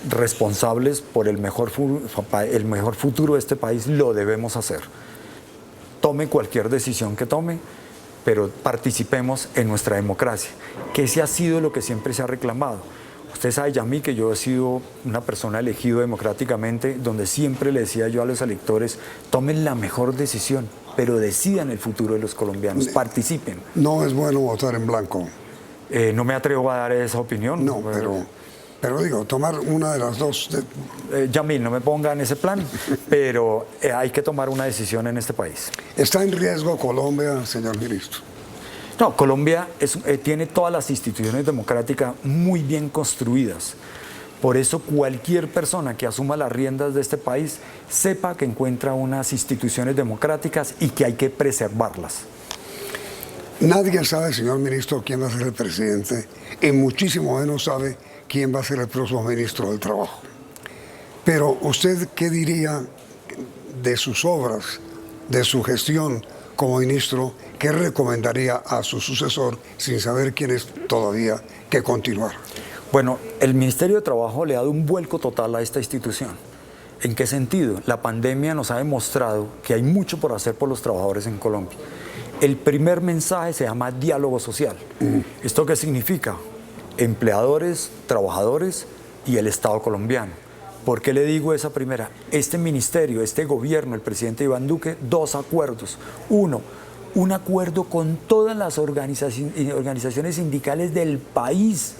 Speaker 10: responsables por el mejor futuro de este país, lo debemos hacer. Tome cualquier decisión que tome, pero participemos en nuestra democracia, que ese ha sido lo que siempre se ha reclamado. Usted sabe, Yamil, que yo he sido una persona elegido democráticamente, donde siempre le decía yo a los electores, tomen la mejor decisión, pero decidan el futuro de los colombianos, participen.
Speaker 9: No es bueno votar en blanco.
Speaker 10: No me atrevo a dar esa opinión.
Speaker 9: No, pero digo, tomar una de las dos.
Speaker 10: Yamil, no me ponga en ese plan, pero hay que tomar una decisión en este país.
Speaker 9: ¿Está en riesgo Colombia, señor ministro?
Speaker 10: No, Colombia tiene todas las instituciones democráticas muy bien construidas. Por eso cualquier persona que asuma las riendas de este país sepa que encuentra unas instituciones democráticas y que hay que preservarlas.
Speaker 9: Nadie sabe, señor ministro, quién va a ser el presidente y muchísimo menos sabe quién va a ser el próximo ministro del Trabajo. Pero usted, ¿qué diría de sus obras, de su gestión como ministro? ¿Qué recomendaría a su sucesor sin saber quién es todavía que continuar?
Speaker 10: Bueno, el Ministerio de Trabajo le ha dado un vuelco total a esta institución. ¿En qué sentido? La pandemia nos ha demostrado que hay mucho por hacer por los trabajadores en Colombia. El primer mensaje se llama diálogo social. ¿Esto qué significa? Empleadores, trabajadores y el Estado colombiano. ¿Por qué le digo esa primera? Este ministerio, este gobierno, el presidente Iván Duque, 2 acuerdos. Uno, un acuerdo con todas las organizaciones sindicales del país,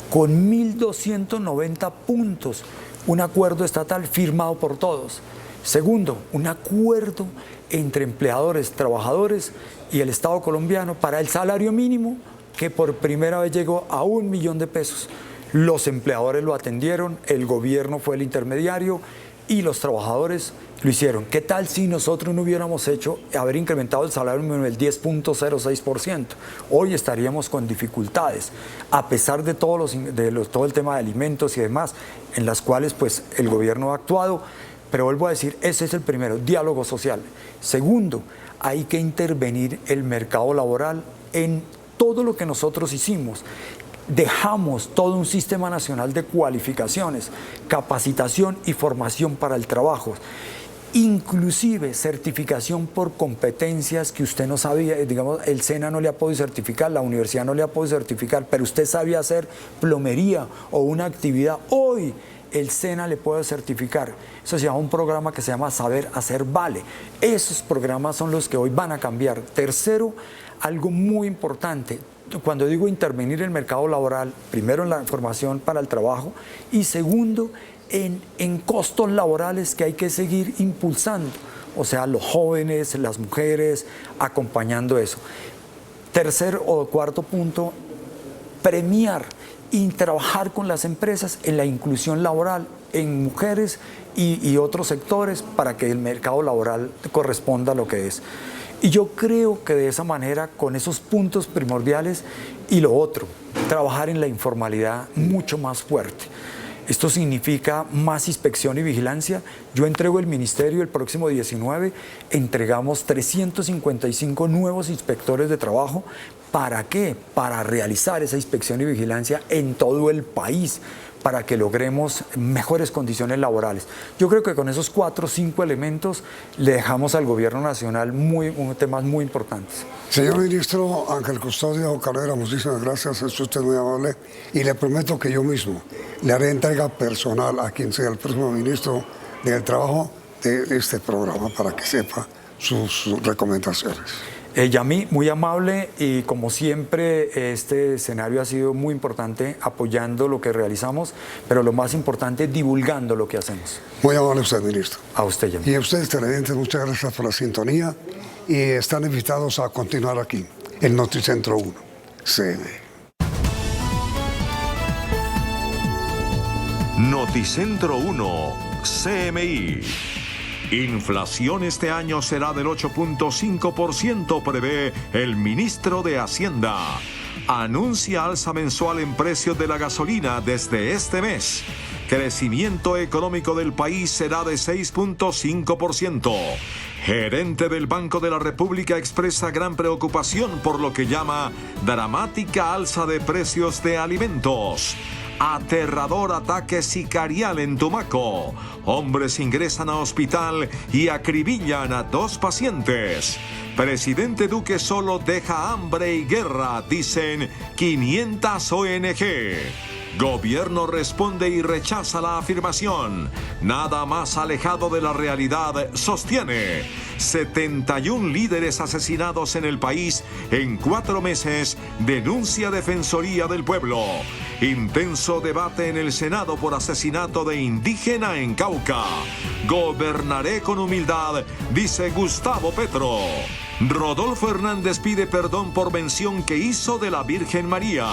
Speaker 10: con 1.290 puntos. Un acuerdo estatal firmado por todos. Segundo, un acuerdo entre empleadores, trabajadores y el Estado colombiano para el salario mínimo, que por primera vez llegó a 1 millón de pesos. Los empleadores lo atendieron, el gobierno fue el intermediario y los trabajadores lo hicieron. ¿Qué tal si nosotros no hubiéramos haber incrementado el salario mínimo del 10.06%? Hoy estaríamos con dificultades, a pesar de todo el tema de alimentos y demás, en las cuales pues el gobierno ha actuado. Pero vuelvo a decir, ese es el primero, diálogo social. Segundo, hay que intervenir el mercado laboral en todo lo que nosotros hicimos. Dejamos todo un sistema nacional de cualificaciones, capacitación y formación para el trabajo. Inclusive certificación por competencias que usted no sabía, digamos, el SENA no le ha podido certificar, la universidad no le ha podido certificar, pero usted sabía hacer plomería o una actividad. Hoy el SENA le puede certificar. Eso se llama un programa que se llama Saber Hacer Vale. Esos programas son los que hoy van a cambiar. Tercero, algo muy importante. Cuando digo intervenir el mercado laboral, primero en la formación para el trabajo y segundo, en costos laborales que hay que seguir impulsando. O sea, los jóvenes, las mujeres, acompañando eso. Tercer o cuarto punto, premiar y trabajar con las empresas en la inclusión laboral en mujeres y otros sectores para que el mercado laboral corresponda a lo que es. Y yo creo que de esa manera, con esos puntos primordiales y lo otro, trabajar en la informalidad mucho más fuerte. Esto significa más inspección y vigilancia. Yo entrego el ministerio el próximo 19, entregamos 355 nuevos inspectores de trabajo. ¿Para qué? Para realizar esa inspección y vigilancia en todo el país, para que logremos mejores condiciones laborales. Yo creo que con esos 4 o 5 elementos le dejamos al gobierno nacional temas muy importantes.
Speaker 9: Señor ministro Ángel Custodio Cabrera, muchísimas gracias, es usted muy amable y le prometo que yo mismo le haré entrega personal a quien sea el próximo ministro del Trabajo de este programa para que sepa sus recomendaciones.
Speaker 10: Yamí, muy amable y como siempre este escenario ha sido muy importante apoyando lo que realizamos, pero lo más importante divulgando lo que hacemos.
Speaker 9: Muy amable usted, ministro.
Speaker 10: A usted, Yamí.
Speaker 9: Y a ustedes, televidentes, muchas gracias por la sintonía y están invitados a continuar aquí en Noticentro 1, CNE.
Speaker 1: Noticentro 1, CMI. Inflación este año será del 8.5%, prevé el ministro de Hacienda. Anuncia alza mensual en precios de la gasolina desde este mes. Crecimiento económico del país será de 6.5%. Gerente del Banco de la República expresa gran preocupación por lo que llama dramática alza de precios de alimentos. Aterrador ataque sicarial en Tumaco. Hombres ingresan a hospital y acribillan a 2 pacientes. Presidente Duque solo deja hambre y guerra, dicen 500 ONG. Gobierno responde y rechaza la afirmación. Nada más alejado de la realidad, sostiene. 71 líderes asesinados en el país en 4 meses, denuncia Defensoría del Pueblo. Intenso debate en el Senado por asesinato de indígena en Cauca. Gobernaré con humildad, dice Gustavo Petro. Rodolfo Hernández pide perdón por mención que hizo de la Virgen María.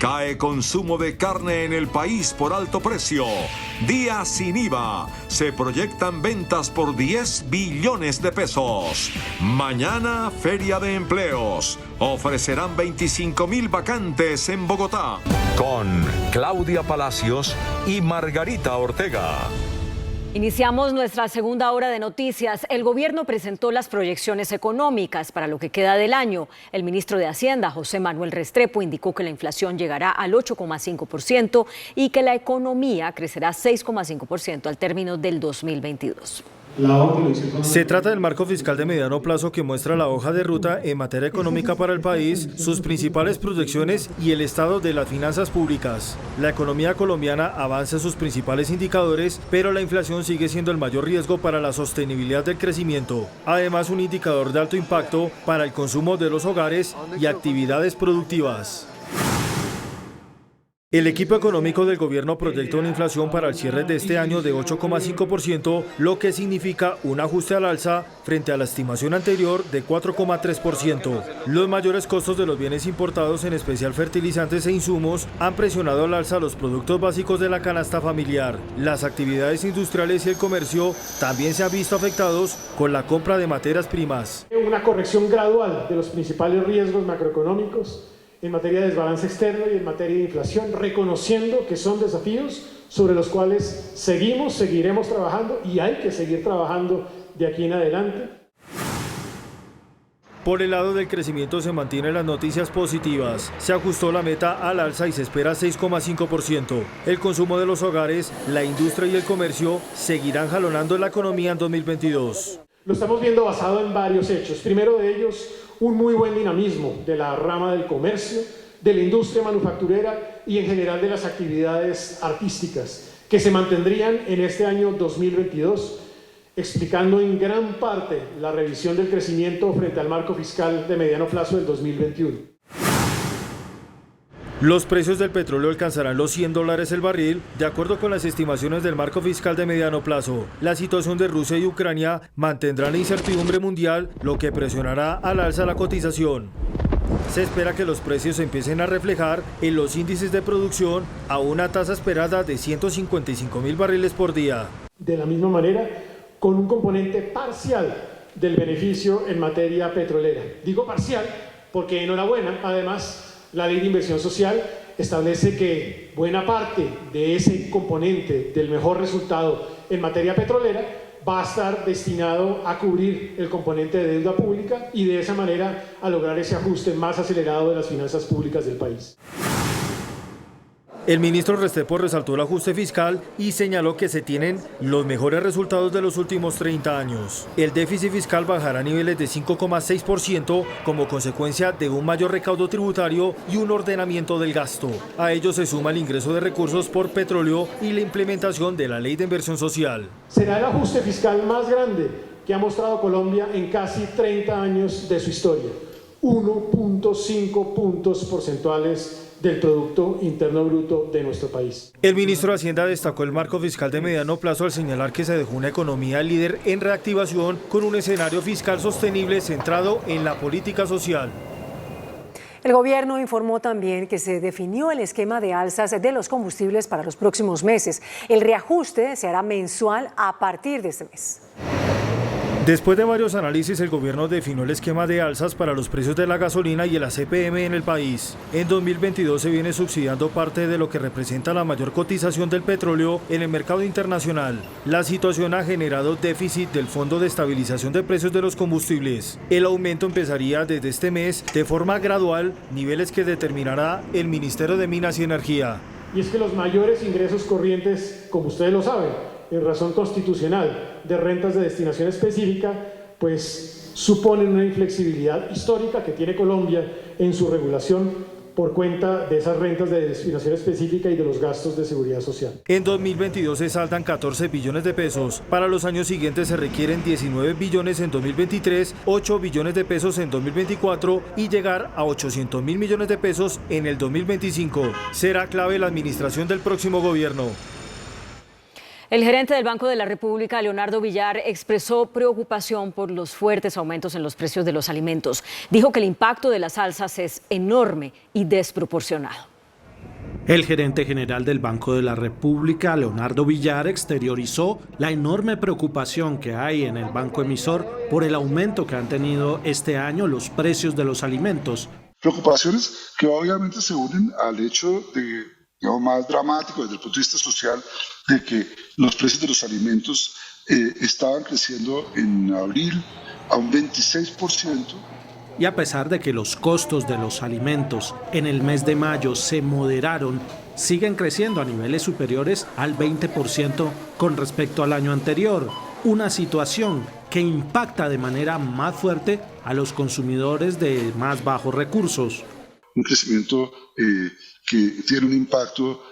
Speaker 1: Cae consumo de carne en el país por alto precio. Día sin IVA. Se proyectan ventas por 10 billones de pesos. Mañana, Feria de Empleos. Ofrecerán 25,000 vacantes en Bogotá. Con Claudia Palacios y Margarita Ortega.
Speaker 2: Iniciamos nuestra segunda hora de noticias. El gobierno presentó las proyecciones económicas para lo que queda del año. El ministro de Hacienda, José Manuel Restrepo, indicó que la inflación llegará al 8,5% y que la economía crecerá 6,5% al término del 2022.
Speaker 11: Se trata del marco fiscal de mediano plazo que muestra la hoja de ruta en materia económica para el país, sus principales proyecciones y el estado de las finanzas públicas. La economía colombiana avanza en sus principales indicadores, pero la inflación sigue siendo el mayor riesgo para la sostenibilidad del crecimiento. Además, un indicador de alto impacto para el consumo de los hogares y actividades productivas. El equipo económico del gobierno proyecta una inflación para el cierre de este año de 8,5%, lo que significa un ajuste al alza frente a la estimación anterior de 4,3%. Los mayores costos de los bienes importados, en especial fertilizantes e insumos, han presionado al alza los productos básicos de la canasta familiar. Las actividades industriales y el comercio también se han visto afectados con la compra de materias primas.
Speaker 12: Una corrección gradual de los principales riesgos macroeconómicos en materia de desbalance externo y en materia de inflación, reconociendo que son desafíos sobre los cuales seguiremos trabajando y hay que seguir trabajando de aquí en adelante.
Speaker 11: Por el lado del crecimiento se mantienen las noticias positivas. Se ajustó la meta al alza y se espera 6,5%. El consumo de los hogares, la industria y el comercio seguirán jalonando la economía en 2022.
Speaker 12: Lo estamos viendo basado en varios hechos. Primero de ellos, un muy buen dinamismo de la rama del comercio, de la industria manufacturera y en general de las actividades artísticas, que se mantendrían en este año 2022, explicando en gran parte la revisión del crecimiento frente al marco fiscal de mediano plazo del 2021.
Speaker 11: Los precios del petróleo alcanzarán los $100 el barril, de acuerdo con las estimaciones del marco fiscal de mediano plazo. La situación de Rusia y Ucrania mantendrá la incertidumbre mundial, lo que presionará al alza la cotización. Se espera que los precios empiecen a reflejar en los índices de producción a una tasa esperada de 155,000 barriles por día.
Speaker 12: De la misma manera, con un componente parcial del beneficio en materia petrolera. Digo parcial porque, enhorabuena, además, la Ley de Inversión Social establece que buena parte de ese componente del mejor resultado en materia petrolera va a estar destinado a cubrir el componente de deuda pública y de esa manera a lograr ese ajuste más acelerado de las finanzas públicas del país.
Speaker 11: El ministro Restrepo resaltó el ajuste fiscal y señaló que se tienen los mejores resultados de los últimos 30 años. El déficit fiscal bajará a niveles de 5,6% como consecuencia de un mayor recaudo tributario y un ordenamiento del gasto. A ello se suma el ingreso de recursos por petróleo y la implementación de la Ley de Inversión Social.
Speaker 12: Será el ajuste fiscal más grande que ha mostrado Colombia en casi 30 años de su historia. 1.5 puntos porcentuales del Producto Interno Bruto de nuestro país.
Speaker 11: El ministro de Hacienda destacó el marco fiscal de mediano plazo al señalar que se dejó una economía líder en reactivación con un escenario fiscal sostenible centrado en la política social.
Speaker 3: El gobierno informó también que se definió el esquema de alzas de los combustibles para los próximos meses. El reajuste se hará mensual a partir de este mes.
Speaker 11: Después de varios análisis, el gobierno definió el esquema de alzas para los precios de la gasolina y el ACPM en el país. En 2022 se viene subsidiando parte de lo que representa la mayor cotización del petróleo en el mercado internacional. La situación ha generado déficit del Fondo de Estabilización de Precios de los Combustibles. El aumento empezaría desde este mes de forma gradual, niveles que determinará el Ministerio de Minas y Energía.
Speaker 12: Y es que los mayores ingresos corrientes, como ustedes lo saben, en razón constitucional de rentas de destinación específica, pues suponen una inflexibilidad histórica que tiene Colombia en su regulación por cuenta de esas rentas de destinación específica y de los gastos de seguridad social.
Speaker 11: En 2022 se saldan 14 billones de pesos. Para los años siguientes se requieren 19 billones en 2023, 8 billones de pesos en 2024 y llegar a 800.000 millones de pesos en el 2025. Será clave la administración del próximo gobierno.
Speaker 2: El gerente del Banco de la República, Leonardo Villar, expresó preocupación por los fuertes aumentos en los precios de los alimentos. Dijo que el impacto de las alzas es enorme y desproporcionado.
Speaker 13: El gerente general del Banco de la República, Leonardo Villar, exteriorizó la enorme preocupación que hay en el banco emisor por el aumento que han tenido este año los precios de los alimentos.
Speaker 14: Preocupaciones que obviamente se unen al hecho de, más dramático desde el punto de vista social, de que los precios de los alimentos estaban creciendo en abril a un 26%.
Speaker 13: Y a pesar de que los costos de los alimentos en el mes de mayo se moderaron, siguen creciendo a niveles superiores al 20% con respecto al año anterior. Una situación que impacta de manera más fuerte a los consumidores de más bajos recursos.
Speaker 14: Un crecimiento que tiene un impacto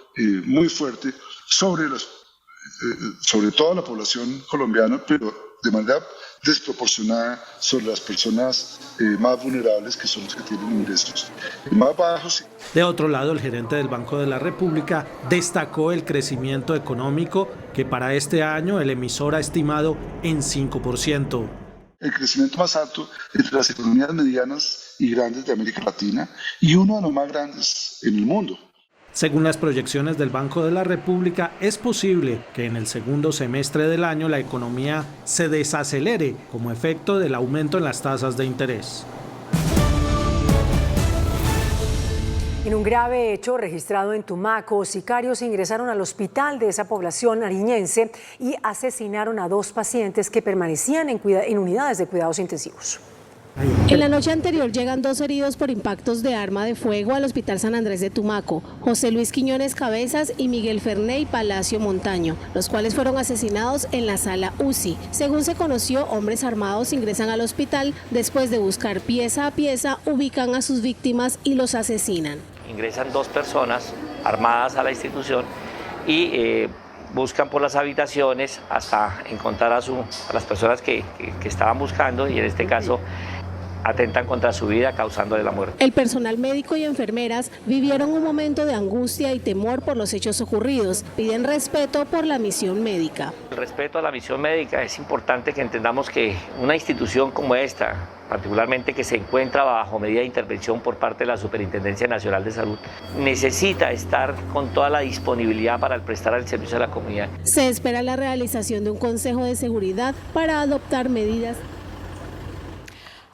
Speaker 14: muy fuerte sobre toda la población colombiana, pero de manera desproporcionada sobre las personas más vulnerables, que son los que tienen ingresos más bajos.
Speaker 13: De otro lado, el gerente del Banco de la República destacó el crecimiento económico que para este año el emisor ha estimado en 5%.
Speaker 14: El crecimiento más alto entre las economías medianas y grandes de América Latina y uno de los más grandes en el mundo.
Speaker 13: Según las proyecciones del Banco de la República, es posible que en el segundo semestre del año la economía se desacelere como efecto del aumento en las tasas de interés.
Speaker 3: En un grave hecho registrado en Tumaco, sicarios ingresaron al hospital de esa población nariñense y asesinaron a 2 pacientes que permanecían en unidades de cuidados intensivos.
Speaker 15: En la noche anterior llegan 2 heridos por impactos de arma de fuego al Hospital San Andrés de Tumaco, José Luis Quiñones Cabezas y Miguel Ferney Palacio Montaño, los cuales fueron asesinados en la sala UCI. Según se conoció, hombres armados ingresan al hospital, después de buscar pieza a pieza, ubican a sus víctimas y los asesinan.
Speaker 16: Ingresan 2 personas armadas a la institución y buscan por las habitaciones hasta encontrar a las personas que estaban buscando, y en este caso atentan contra su vida causándole la muerte.
Speaker 15: El personal médico y enfermeras vivieron un momento de angustia y temor por los hechos ocurridos. Piden respeto por la misión médica.
Speaker 16: El respeto a la misión médica, es importante que entendamos que una institución como esta, particularmente que se encuentra bajo medida de intervención por parte de la Superintendencia Nacional de Salud, necesita estar con toda la disponibilidad para prestar el servicio a la comunidad.
Speaker 15: Se espera la realización de un consejo de seguridad para adoptar medidas.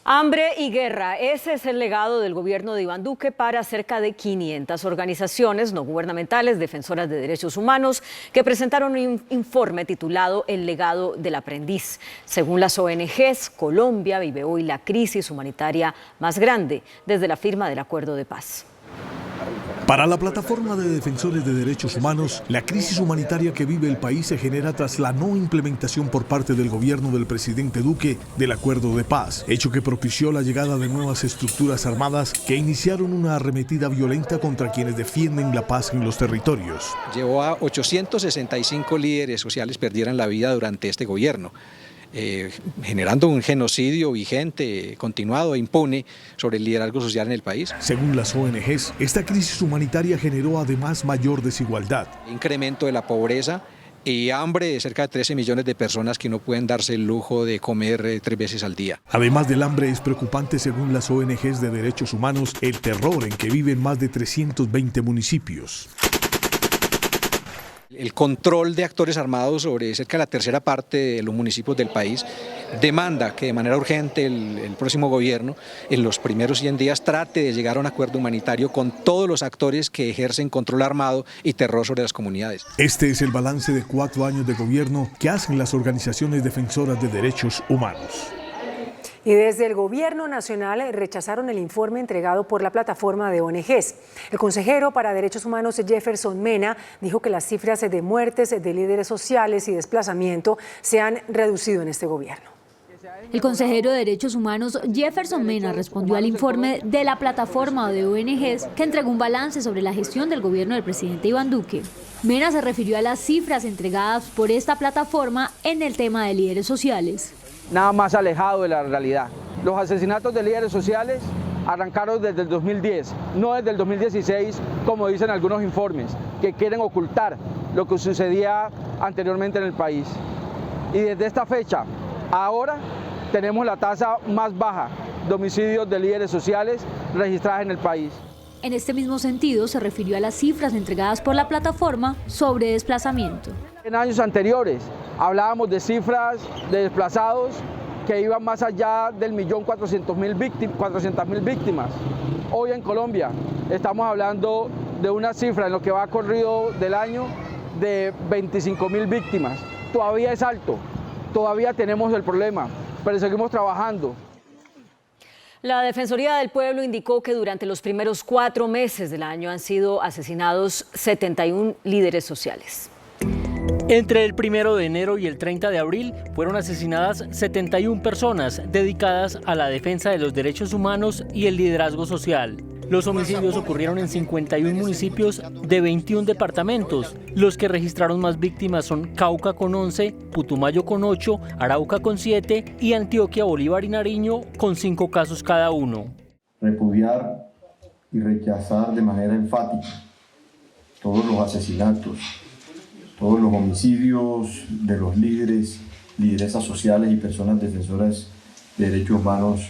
Speaker 2: Hambre y guerra, ese es el legado del gobierno de Iván Duque para cerca de 500 organizaciones no gubernamentales defensoras de derechos humanos que presentaron un informe titulado El legado del aprendiz. Según las ONGs, Colombia vive hoy la crisis humanitaria más grande desde la firma del Acuerdo de Paz.
Speaker 17: Para la plataforma de defensores de derechos humanos, la crisis humanitaria que vive el país se genera tras la no implementación por parte del gobierno del presidente Duque del Acuerdo de Paz, hecho que propició la llegada de nuevas estructuras armadas que iniciaron una arremetida violenta contra quienes defienden la paz en los territorios.
Speaker 18: Llevó a 865 líderes sociales perdieran la vida durante este gobierno. Generando un genocidio vigente, continuado e impune sobre el liderazgo social en el país.
Speaker 17: Según las ONGs, esta crisis humanitaria generó además mayor desigualdad.
Speaker 18: Incremento de la pobreza y hambre de cerca de 13 millones de personas que no pueden darse el lujo de comer 3 veces al día.
Speaker 17: Además del hambre, es preocupante, según las ONGs de derechos humanos, el terror en que viven más de 320 municipios.
Speaker 18: El control de actores armados sobre cerca de la tercera parte de los municipios del país demanda que de manera urgente el próximo gobierno en los primeros 100 días trate de llegar a un acuerdo humanitario con todos los actores que ejercen control armado y terror sobre las comunidades.
Speaker 17: Este es el balance de 4 años de gobierno que hacen las organizaciones defensoras de derechos humanos.
Speaker 3: Y desde el Gobierno Nacional rechazaron el informe entregado por la plataforma de ONGs. El consejero para Derechos Humanos Jefferson Mena dijo que las cifras de muertes de líderes sociales y desplazamiento se han reducido en este gobierno.
Speaker 19: El consejero de Derechos Humanos Jefferson Mena respondió al informe de la plataforma de ONGs que entregó un balance sobre la gestión del gobierno del presidente Iván Duque. Mena se refirió a las cifras entregadas por esta plataforma en el tema de líderes sociales.
Speaker 20: Nada más alejado de la realidad. Los asesinatos de líderes sociales arrancaron desde el 2010, no desde el 2016, como dicen algunos informes, que quieren ocultar lo que sucedía anteriormente en el país. Y desde esta fecha, ahora tenemos la tasa más baja de homicidios de líderes sociales registradas en el país.
Speaker 19: En este mismo sentido, se refirió a las cifras entregadas por la plataforma sobre desplazamiento.
Speaker 20: En años anteriores hablábamos de cifras de desplazados que iban más allá del 1.400.000 víctimas. Hoy en Colombia estamos hablando de una cifra en lo que va corrido del año de 25.000 víctimas. Todavía es alto, todavía tenemos el problema, pero seguimos trabajando.
Speaker 2: La Defensoría del Pueblo indicó que durante los primeros 4 meses del año han sido asesinados 71 líderes sociales.
Speaker 21: Entre el 1 de enero y el 30 de abril fueron asesinadas 71 personas dedicadas a la defensa de los derechos humanos y el liderazgo social. Los homicidios ocurrieron en 51 municipios de 21 departamentos. Los que registraron más víctimas son Cauca con 11, Putumayo con 8, Arauca con 7 y Antioquia, Bolívar y Nariño con 5 casos cada uno.
Speaker 22: Repudiar y rechazar de manera enfática todos los asesinatos, todos los homicidios de los líderes, lideresas sociales y personas defensoras de derechos humanos.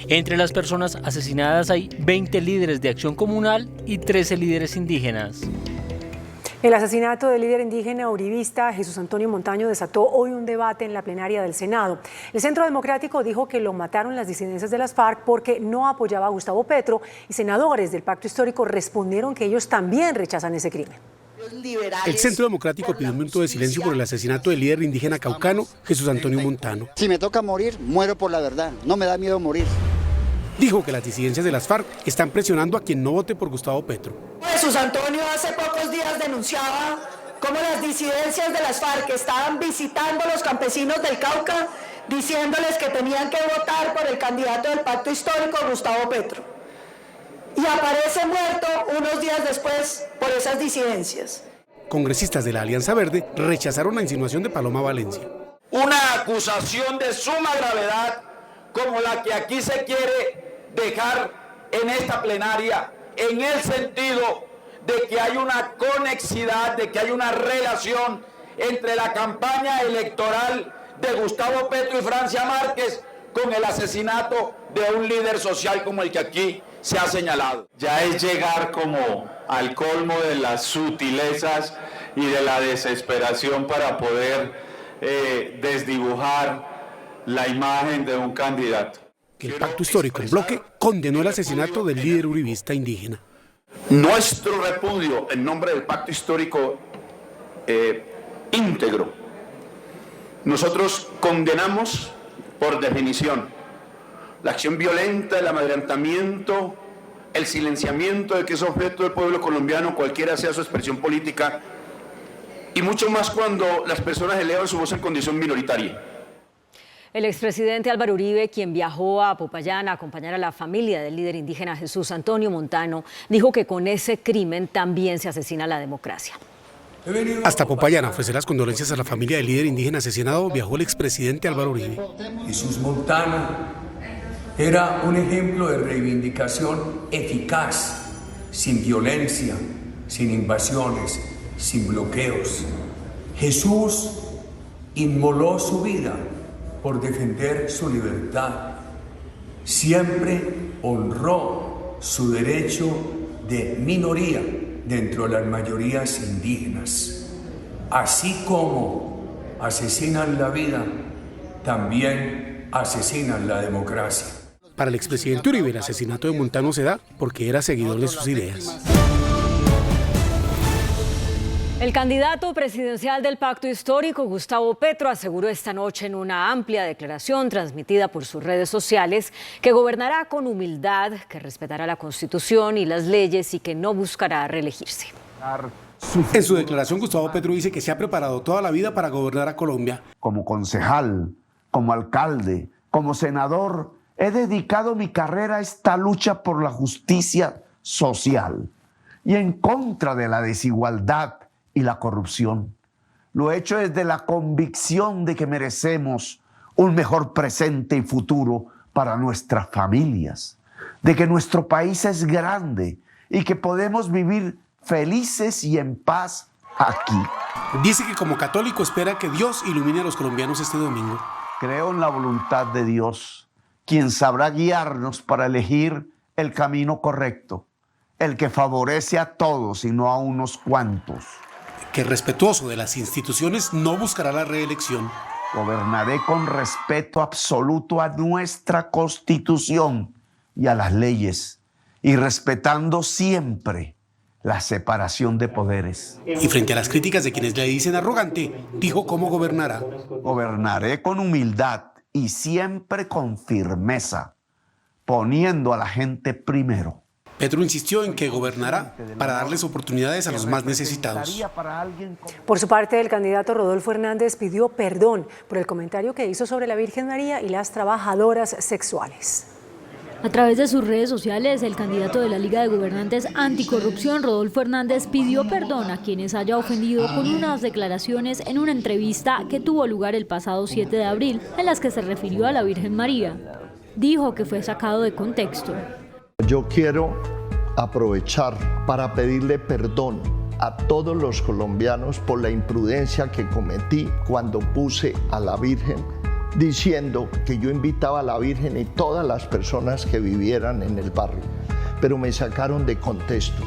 Speaker 21: Entre las personas asesinadas hay 20 líderes de acción comunal y 13 líderes indígenas.
Speaker 3: El asesinato del líder indígena uribista Jesús Antonio Montaño desató hoy un debate en la plenaria del Senado. El Centro Democrático dijo que lo mataron las disidencias de las FARC porque no apoyaba a Gustavo Petro, y senadores del Pacto Histórico respondieron que ellos también rechazan ese crimen.
Speaker 23: El Centro Democrático pidió un minuto de silencio por el asesinato del líder indígena caucano Jesús Antonio Montano.
Speaker 24: Si me toca morir, muero por la verdad, no me da miedo morir.
Speaker 23: Dijo que las disidencias de las FARC están presionando a quien no vote por Gustavo Petro.
Speaker 25: Jesús Antonio hace pocos días denunciaba cómo las disidencias de las FARC estaban visitando a los campesinos del Cauca diciéndoles que tenían que votar por el candidato del Pacto Histórico, Gustavo Petro. Y aparece muerto unos días después por esas disidencias.
Speaker 23: Congresistas de la Alianza Verde rechazaron la insinuación de Paloma Valencia.
Speaker 26: Una acusación de suma gravedad como la que aquí se quiere dejar en esta plenaria, en el sentido de que hay una conexidad, de que hay una relación entre la campaña electoral de Gustavo Petro y Francia Márquez con el asesinato de un líder social como el que aquí se ha señalado.
Speaker 27: Ya es llegar como al colmo de las sutilezas y de la desesperación para poder desdibujar la imagen de un candidato.
Speaker 23: que el Pacto Histórico en bloque condenó el asesinato del líder uribista indígena.
Speaker 4: Nuestro repudio en nombre del Pacto Histórico íntegro. Nosotros condenamos por definición la acción violenta, el amedrentamiento, el silenciamiento de que es objeto del pueblo colombiano, cualquiera sea su expresión política, y mucho más cuando las personas elevan su voz en condición minoritaria.
Speaker 2: El expresidente Álvaro Uribe, quien viajó a Popayán a acompañar a la familia del líder indígena Jesús Antonio Montano, dijo que con ese crimen también se asesina la democracia.
Speaker 23: Hasta Popayán a ofrecer las condolencias a la familia del líder indígena asesinado viajó el expresidente Álvaro Uribe.
Speaker 5: Jesús Montano era un ejemplo de reivindicación eficaz, sin violencia, sin invasiones, sin bloqueos. Jesús inmoló su vida por defender su libertad. Siempre honró su derecho de minoría dentro de las mayorías indígenas. Así como asesinan la vida, también asesinan la democracia.
Speaker 23: Para el expresidente Uribe, el asesinato de Montano se da porque era seguidor de sus ideas.
Speaker 2: El candidato presidencial del Pacto Histórico, Gustavo Petro, aseguró esta noche en una amplia declaración transmitida por sus redes sociales que gobernará con humildad, que respetará la Constitución y las leyes y que no buscará reelegirse.
Speaker 23: En su declaración, Gustavo Petro dice que se ha preparado toda la vida para gobernar a Colombia.
Speaker 6: Como concejal, como alcalde, como senador, he dedicado mi carrera a esta lucha por la justicia social y en contra de la desigualdad y la corrupción. Lo he hecho desde la convicción de que merecemos un mejor presente y futuro para nuestras familias, de que nuestro país es grande y que podemos vivir felices y en paz aquí.
Speaker 23: Dice que como católico espera que Dios ilumine a los colombianos este domingo.
Speaker 6: Creo en la voluntad de Dios, quien sabrá guiarnos para elegir el camino correcto, el que favorece a todos y no a unos cuantos.
Speaker 23: Que respetuoso de las instituciones no buscará la reelección.
Speaker 6: Gobernaré con respeto absoluto a nuestra Constitución y a las leyes, y respetando siempre la separación de poderes.
Speaker 23: Y frente a las críticas de quienes le dicen arrogante, dijo cómo gobernará.
Speaker 6: Gobernaré con humildad y siempre con firmeza, poniendo a la gente primero.
Speaker 23: Petro insistió en que gobernará para darles oportunidades a los más necesitados.
Speaker 3: Por su parte, el candidato Rodolfo Hernández pidió perdón por el comentario que hizo sobre la Virgen María y las trabajadoras sexuales.
Speaker 19: A través de sus redes sociales, el candidato de la Liga de Gobernantes Anticorrupción, Rodolfo Hernández, pidió perdón a quienes haya ofendido con unas declaraciones en una entrevista que tuvo lugar el pasado 7 de abril, en las que se refirió a la Virgen María. Dijo que fue sacado de contexto.
Speaker 7: Yo quiero aprovechar para pedirle perdón a todos los colombianos por la imprudencia que cometí cuando puse a la Virgen, diciendo que yo invitaba a la Virgen y todas las personas que vivieran en el barrio, pero me sacaron de contexto.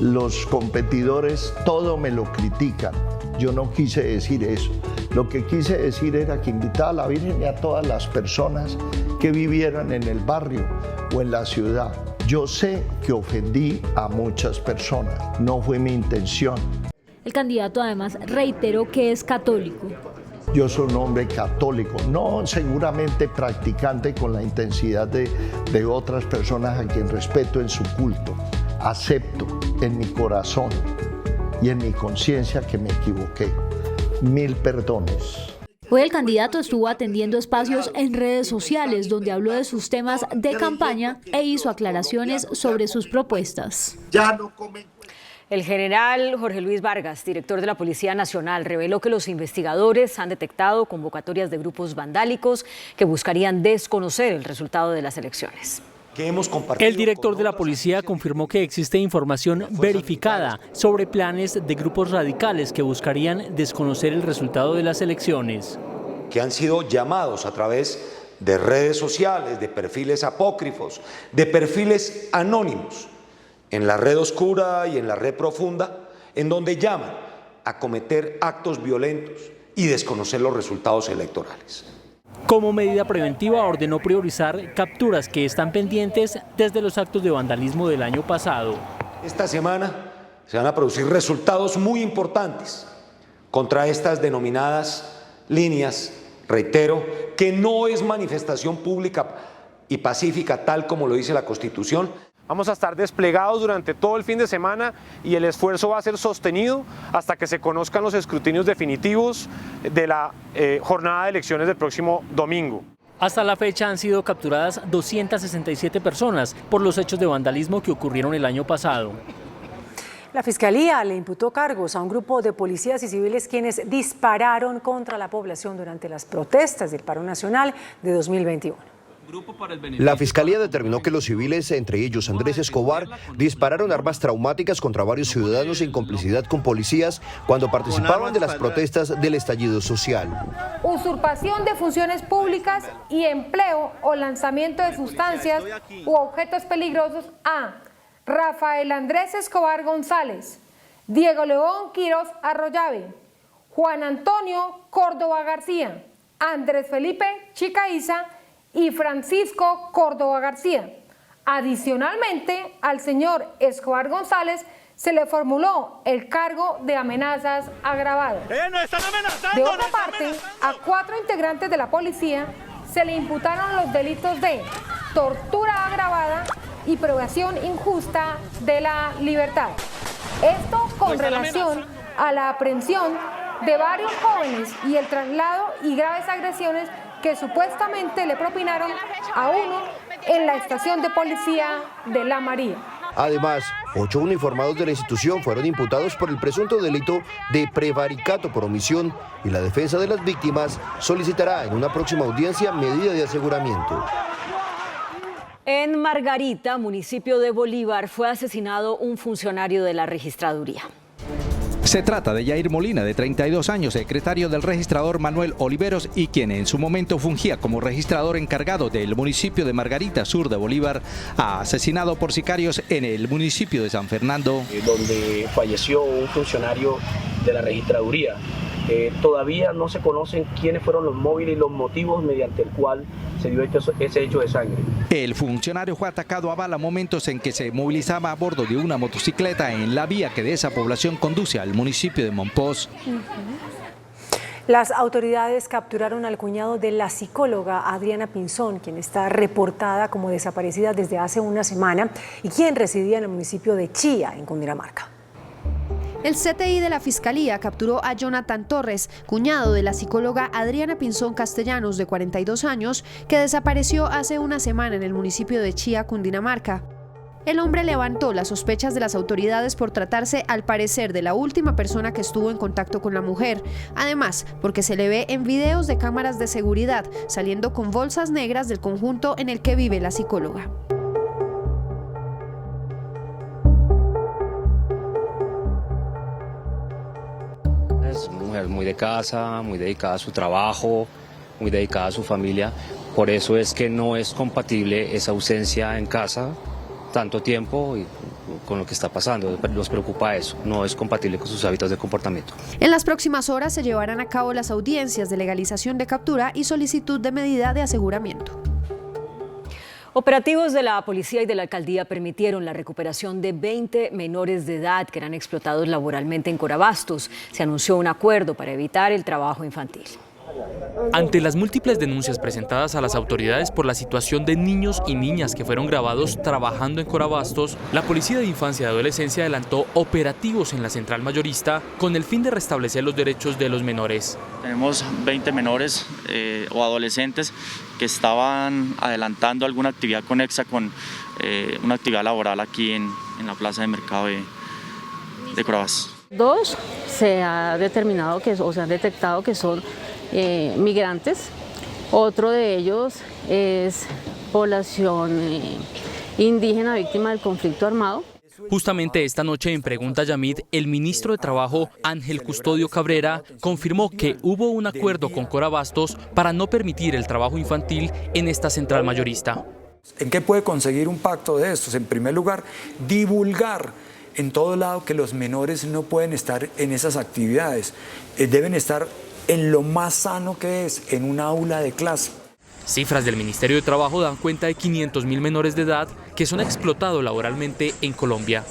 Speaker 7: Los competidores todo me lo critican. Yo no quise decir eso. Lo que quise decir era que invitaba a la Virgen y a todas las personas que vivieran en el barrio o en la ciudad. Yo sé que ofendí a muchas personas, no fue mi intención.
Speaker 19: El candidato además reiteró que es católico.
Speaker 7: Yo soy un hombre católico, no seguramente practicante con la intensidad de otras personas a quien respeto en su culto. Acepto en mi corazón y en mi conciencia que me equivoqué. 1000 perdones.
Speaker 19: Hoy el candidato estuvo atendiendo espacios en redes sociales donde habló de sus temas de campaña e hizo aclaraciones sobre sus propuestas.
Speaker 2: El general Jorge Luis Vargas, director de la Policía Nacional, reveló que los investigadores han detectado convocatorias de grupos vandálicos que buscarían desconocer el resultado de las elecciones.
Speaker 21: El director de la policía confirmó que existe información verificada sobre planes de grupos radicales que buscarían desconocer el resultado de las elecciones.
Speaker 8: Que han sido llamados a través de redes sociales, de perfiles apócrifos, de perfiles anónimos, en la red oscura y en la red profunda, en donde llaman a cometer actos violentos y desconocer los resultados electorales.
Speaker 21: Como medida preventiva, ordenó priorizar capturas que están pendientes desde los actos de vandalismo del año pasado.
Speaker 8: Esta semana se van a producir resultados muy importantes contra estas denominadas líneas, reitero, que no es manifestación pública y pacífica tal como lo dice la Constitución.
Speaker 1: Vamos a estar desplegados durante todo el fin de semana y el esfuerzo va a ser sostenido hasta que se conozcan los escrutinios definitivos de la jornada de elecciones del próximo domingo.
Speaker 21: Hasta la fecha han sido capturadas 267 personas por los hechos de vandalismo que ocurrieron el año pasado.
Speaker 3: La Fiscalía le imputó cargos a un grupo de policías y civiles quienes dispararon contra la población durante las protestas del paro nacional de 2021.
Speaker 9: La Fiscalía determinó que los civiles, entre ellos Andrés Escobar, dispararon armas traumáticas contra varios ciudadanos en complicidad con policías cuando participaban de las protestas del estallido social.
Speaker 10: Usurpación de funciones públicas y empleo o lanzamiento de sustancias u objetos peligrosos a Rafael Andrés Escobar González, Diego León Quirós Arroyave, Juan Antonio Córdoba García, Andrés Felipe Chicaiza y Francisco Córdoba García. Adicionalmente, al señor Escobar González se le formuló el cargo de amenazas agravadas. De otra parte, a 4 integrantes de la policía se le imputaron los delitos de tortura agravada y privación injusta de la libertad. Esto con relación a la aprehensión de varios jóvenes y el traslado y graves agresiones que supuestamente le propinaron a uno en la estación de policía de La María.
Speaker 9: Además, 8 uniformados de la institución fueron imputados por el presunto delito de prevaricato por omisión y la defensa de las víctimas solicitará en una próxima audiencia medida de aseguramiento.
Speaker 2: En Margarita, municipio de Bolívar, fue asesinado un funcionario de la registraduría.
Speaker 11: Se trata de Yair Molina, de 32 años, secretario del registrador Manuel Oliveros y quien en su momento fungía como registrador encargado del municipio de Margarita, sur de Bolívar, asesinado por sicarios en el municipio de San Fernando.
Speaker 12: Donde falleció un funcionario de la registraduría. Todavía no se conocen quiénes fueron los móviles y los motivos mediante el cual se dio ese hecho de sangre.
Speaker 11: El funcionario fue atacado a bala momentos en que se movilizaba a bordo de una motocicleta en la vía que de esa población conduce al municipio de Mompox.
Speaker 3: Las autoridades capturaron al cuñado de la psicóloga Adriana Pinzón, quien está reportada como desaparecida desde hace una semana y quien residía en el municipio de Chía, en Cundinamarca.
Speaker 13: El CTI de la Fiscalía capturó a Jonathan Torres, cuñado de la psicóloga Adriana Pinzón Castellanos, de 42 años, que desapareció hace una semana en el municipio de Chía, Cundinamarca. El hombre levantó las sospechas de las autoridades por tratarse, al parecer, de la última persona que estuvo en contacto con la mujer. Además, porque se le ve en videos de cámaras de seguridad saliendo con bolsas negras del conjunto en el que vive la psicóloga.
Speaker 14: Es una mujer muy de casa, muy dedicada a su trabajo, muy dedicada a su familia. Por eso es que no es compatible esa ausencia en casa tanto tiempo y con lo que está pasando. Nos preocupa eso, no es compatible con sus hábitos de comportamiento.
Speaker 13: En las próximas horas se llevarán a cabo las audiencias de legalización de captura y solicitud de medida de aseguramiento.
Speaker 2: Operativos de la policía y de la alcaldía permitieron la recuperación de 20 menores de edad que eran explotados laboralmente en Corabastos. Se anunció un acuerdo para evitar el trabajo infantil.
Speaker 28: Ante las múltiples denuncias presentadas a las autoridades por la situación de niños y niñas que fueron grabados trabajando en Corabastos, la Policía de Infancia y Adolescencia adelantó operativos en la central mayorista con el fin de restablecer los derechos de los menores.
Speaker 29: Tenemos 20 menores o adolescentes que estaban adelantando alguna actividad conexa con una actividad laboral aquí en la plaza de mercado de Corabastos.
Speaker 30: 2 se ha determinado se han detectado que son migrantes. Otro de ellos es población indígena víctima del conflicto armado.
Speaker 28: Justamente esta noche en Pregunta Yamid, el ministro de Trabajo, Ángel Custodio Cabrera, confirmó que hubo un acuerdo con Corabastos para no permitir el trabajo infantil en esta central mayorista.
Speaker 31: ¿En qué puede conseguir un pacto de estos? En primer lugar, divulgar en todo lado que los menores no pueden estar en esas actividades, deben estar en lo más sano que es, en un aula de clase.
Speaker 28: Cifras del Ministerio de Trabajo dan cuenta de 500.000 menores de edad que son explotados laboralmente en Colombia.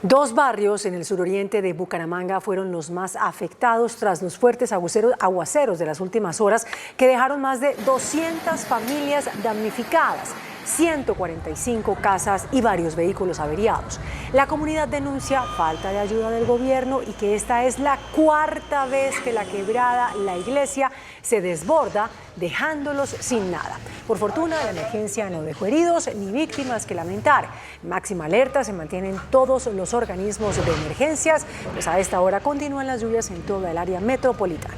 Speaker 3: 2 barrios en el suroriente de Bucaramanga fueron los más afectados tras los fuertes aguaceros de las últimas horas que dejaron más de 200 familias damnificadas, 145 casas y varios vehículos averiados. La comunidad denuncia falta de ayuda del gobierno y que esta es la 4ª vez que la quebrada La Iglesia se desborda, dejándolos sin nada. Por fortuna, la emergencia no dejó heridos ni víctimas que lamentar. Máxima alerta se mantienen todos los organismos de emergencias, pues a esta hora continúan las lluvias en toda el área metropolitana.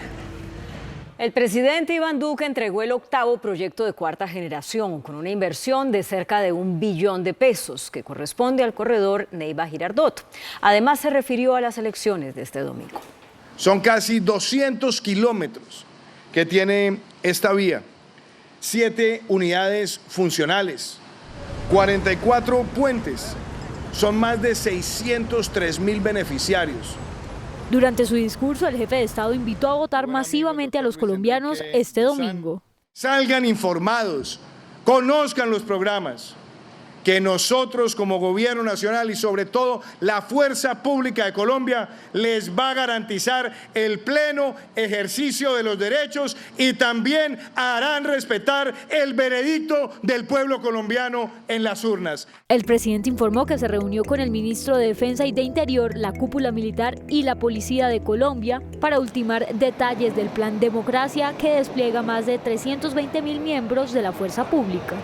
Speaker 2: El presidente Iván Duque entregó el 8º proyecto de cuarta generación con una inversión de cerca de $1 billón que corresponde al corredor Neiva-Girardot. Además, se refirió a las elecciones de este domingo.
Speaker 4: Son casi 200 kilómetros que tiene esta vía, 7 unidades funcionales, 44 puentes, son más de 603.000 beneficiarios.
Speaker 19: Durante su discurso, el jefe de Estado invitó a votar masivamente a los colombianos este domingo.
Speaker 4: Salgan informados, conozcan los programas que nosotros como gobierno nacional y sobre todo la fuerza pública de Colombia les va a garantizar el pleno ejercicio de los derechos y también harán respetar el veredicto del pueblo colombiano en las urnas.
Speaker 19: El presidente informó que se reunió con el ministro de Defensa y de Interior, la cúpula militar y la Policía de Colombia para ultimar detalles del Plan Democracia que despliega más de 320.000 miembros de la fuerza pública.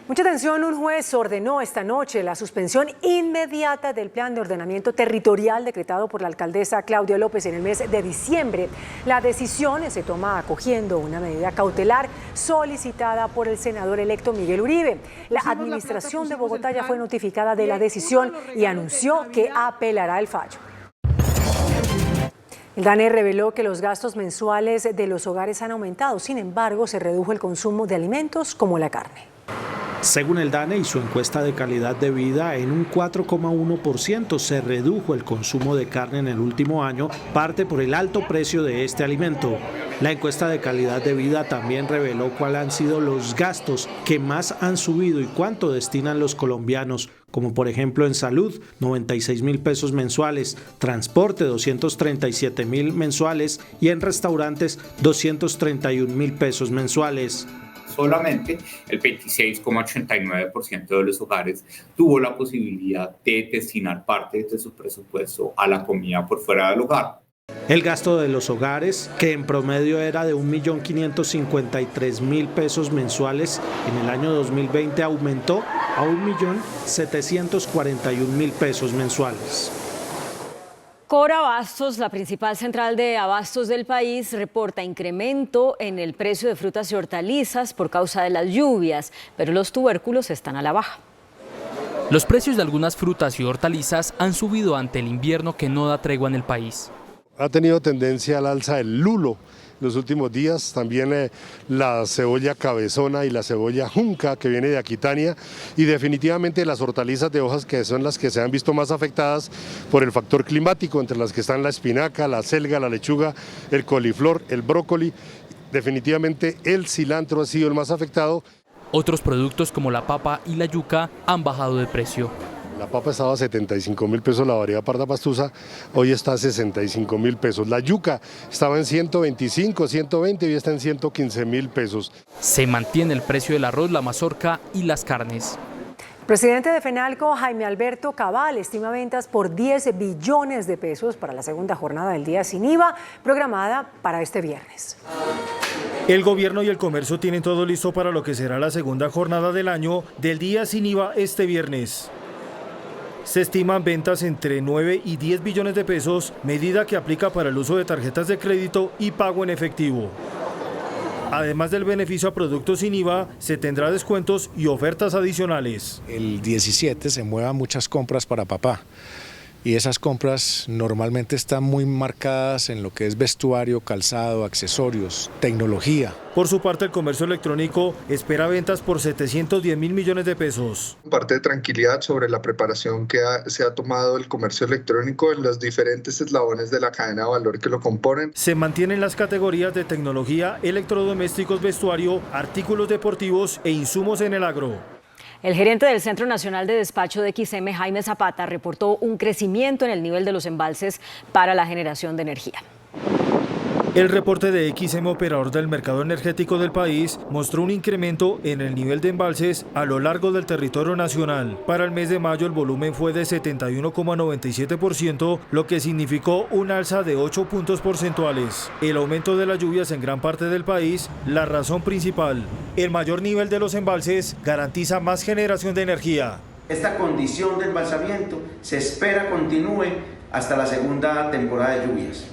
Speaker 3: Mucha atención, un juez ordenó esta noche la suspensión inmediata del plan de ordenamiento territorial decretado por la alcaldesa Claudia López en el mes de diciembre. La decisión se toma acogiendo una medida cautelar solicitada por el senador electo Miguel Uribe. La administración de Bogotá ya fue notificada de la decisión y anunció que apelará el fallo. El DANE reveló que los gastos mensuales de los hogares han aumentado, sin embargo, se redujo el consumo de alimentos como la carne.
Speaker 15: Según el DANE y su encuesta de calidad de vida, en un 4,1% se redujo el consumo de carne en el último año, parte por el alto precio de este alimento. La encuesta de calidad de vida también reveló cuáles han sido los gastos que más han subido y cuánto destinan los colombianos, como por ejemplo en salud, 96.000 pesos mensuales, transporte, 237.000 mensuales y en restaurantes, 231.000 pesos mensuales.
Speaker 16: Solamente el 26,89% de los hogares tuvo la posibilidad de destinar parte de su presupuesto a la comida por fuera del hogar.
Speaker 15: El gasto de los hogares, que en promedio era de 1.553.000 pesos mensuales, en el año 2020 aumentó a 1.741.000 pesos mensuales.
Speaker 2: Cora Abastos, la principal central de abastos del país, reporta incremento en el precio de frutas y hortalizas por causa de las lluvias, pero los tubérculos están a la baja.
Speaker 28: Los precios de algunas frutas y hortalizas han subido ante el invierno que no da tregua en el país.
Speaker 17: Ha tenido tendencia al alza el lulo los últimos días, también la cebolla cabezona y la cebolla junca que viene de Aquitania, y definitivamente las hortalizas de hojas, que son las que se han visto más afectadas por el factor climático, entre las que están la espinaca, la selga, la lechuga, el coliflor, el brócoli. Definitivamente el cilantro ha sido el más afectado.
Speaker 28: Otros productos como la papa y la yuca han bajado de precio.
Speaker 17: La papa estaba a 75.000 pesos, la variedad parda pastusa, hoy está a 65.000 pesos. La yuca estaba en 125, 120 y está en 115.000 pesos.
Speaker 28: Se mantiene el precio del arroz, la mazorca y las carnes.
Speaker 3: El presidente de FENALCO, Jaime Alberto Cabal, estima ventas por 10 billones de pesos para la segunda jornada del Día Sin IVA, programada para este viernes.
Speaker 18: El gobierno y el comercio tienen todo listo para lo que será la segunda jornada del año del Día Sin IVA este viernes. Se estiman ventas entre 9 y 10 billones de pesos, medida que aplica para el uso de tarjetas de crédito y pago en efectivo. Además del beneficio a productos sin IVA, se tendrá descuentos y ofertas adicionales.
Speaker 20: El 17 se muevan muchas compras para papá.
Speaker 5: y esas compras normalmente están muy marcadas en lo que es vestuario, calzado, accesorios, tecnología.
Speaker 18: Por su parte, el comercio electrónico espera ventas por 710.000 millones de pesos.
Speaker 6: Parte de tranquilidad sobre la preparación que se ha tomado el comercio electrónico en los diferentes eslabones de la cadena de valor que lo componen.
Speaker 18: Se mantienen las categorías de tecnología, electrodomésticos, vestuario, artículos deportivos e insumos en el agro.
Speaker 2: El gerente del Centro Nacional de Despacho de XM, Jaime Zapata, reportó un crecimiento en el nivel de los embalses para la generación de energía.
Speaker 18: El reporte de XM, operador del mercado energético del país, mostró un incremento en el nivel de embalses a lo largo del territorio nacional. Para el mes de mayo el volumen fue de 71,97%, lo que significó un alza de 8 puntos porcentuales. El aumento de las lluvias en gran parte del país, la razón principal. El mayor nivel de los embalses garantiza más generación de energía.
Speaker 7: Esta condición de embalsamiento se espera continúe hasta la segunda temporada de lluvias.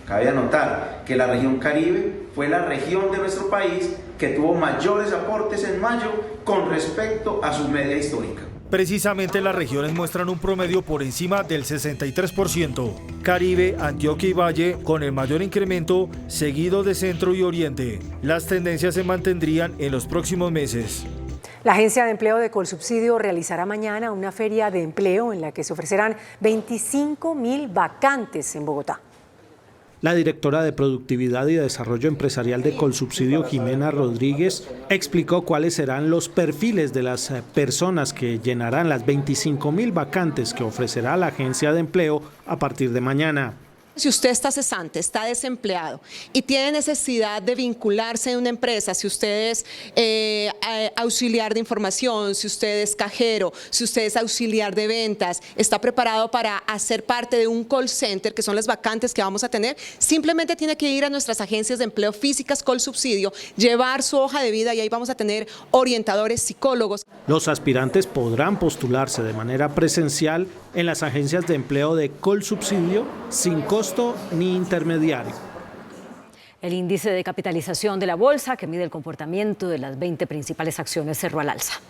Speaker 7: Cabe anotar que la región Caribe fue la región de nuestro país que tuvo mayores aportes en mayo con respecto a su media histórica.
Speaker 18: Precisamente las regiones muestran un promedio por encima del 63%. Caribe, Antioquia y Valle con el mayor incremento, seguido de Centro y Oriente. Las tendencias se mantendrían en los próximos meses.
Speaker 3: La Agencia de Empleo de Colsubsidio realizará mañana una feria de empleo en la que se ofrecerán 25.000 vacantes en Bogotá.
Speaker 15: La directora de Productividad y Desarrollo Empresarial de Colsubsidio, Jimena Rodríguez, explicó cuáles serán los perfiles de las personas que llenarán las 25.000 vacantes que ofrecerá la Agencia de Empleo a partir de mañana.
Speaker 8: Si usted está cesante, está desempleado y tiene necesidad de vincularse en una empresa, si usted es auxiliar de información, si usted es cajero, si usted es auxiliar de ventas, está preparado para hacer parte de un call center, que son las vacantes que vamos a tener, simplemente tiene que ir a nuestras agencias de empleo físicas Colsubsidio, llevar su hoja de vida y ahí vamos a tener orientadores, psicólogos.
Speaker 15: Los aspirantes podrán postularse de manera presencial en las agencias de empleo de Colsubsidio sin costo ni intermediario.
Speaker 2: El índice de capitalización de la bolsa, que mide el comportamiento de las 20 principales acciones, cerró al alza.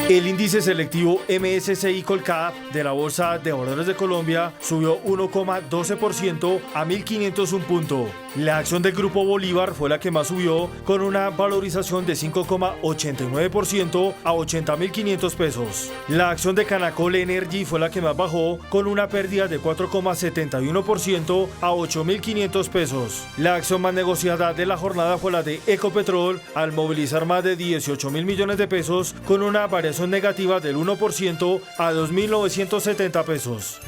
Speaker 18: El índice selectivo MSCI Colcap de la Bolsa de Valores de Colombia subió 1,12% a 1.501 puntos. La acción del Grupo Bolívar fue la que más subió, con una valorización de 5,89% a 80.500 pesos. La acción de Canacol Energy fue la que más bajó, con una pérdida de 4,71% a 8.500 pesos. La acción más negociada de la jornada fue la de Ecopetrol, al movilizar más de 18.000 millones de pesos, con una variación negativa del 1% a 2.970 pesos.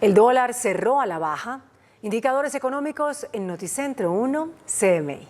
Speaker 3: El dólar cerró a la baja. Indicadores económicos en Noticentro 1, CMI.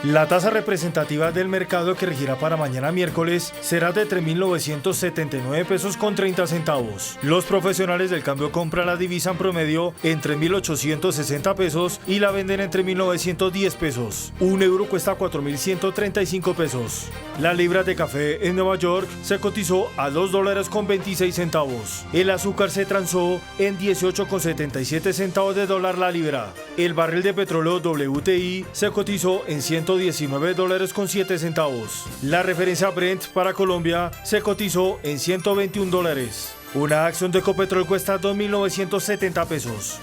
Speaker 18: La tasa representativa del mercado, que regirá para mañana miércoles, será de 3.979 pesos con 30 centavos. Los profesionales del cambio compran la divisa en promedio en 3.860 pesos y la venden en 3.910 pesos. Un euro cuesta 4.135 pesos. La libra de café en Nueva York se cotizó a $2.26. El azúcar se transó en 18,77 centavos de dólar la libra. El barril de petróleo WTI se cotizó en $119,07. La referencia Brent para Colombia se cotizó en $121. Una acción de Ecopetrol cuesta 2.970 pesos.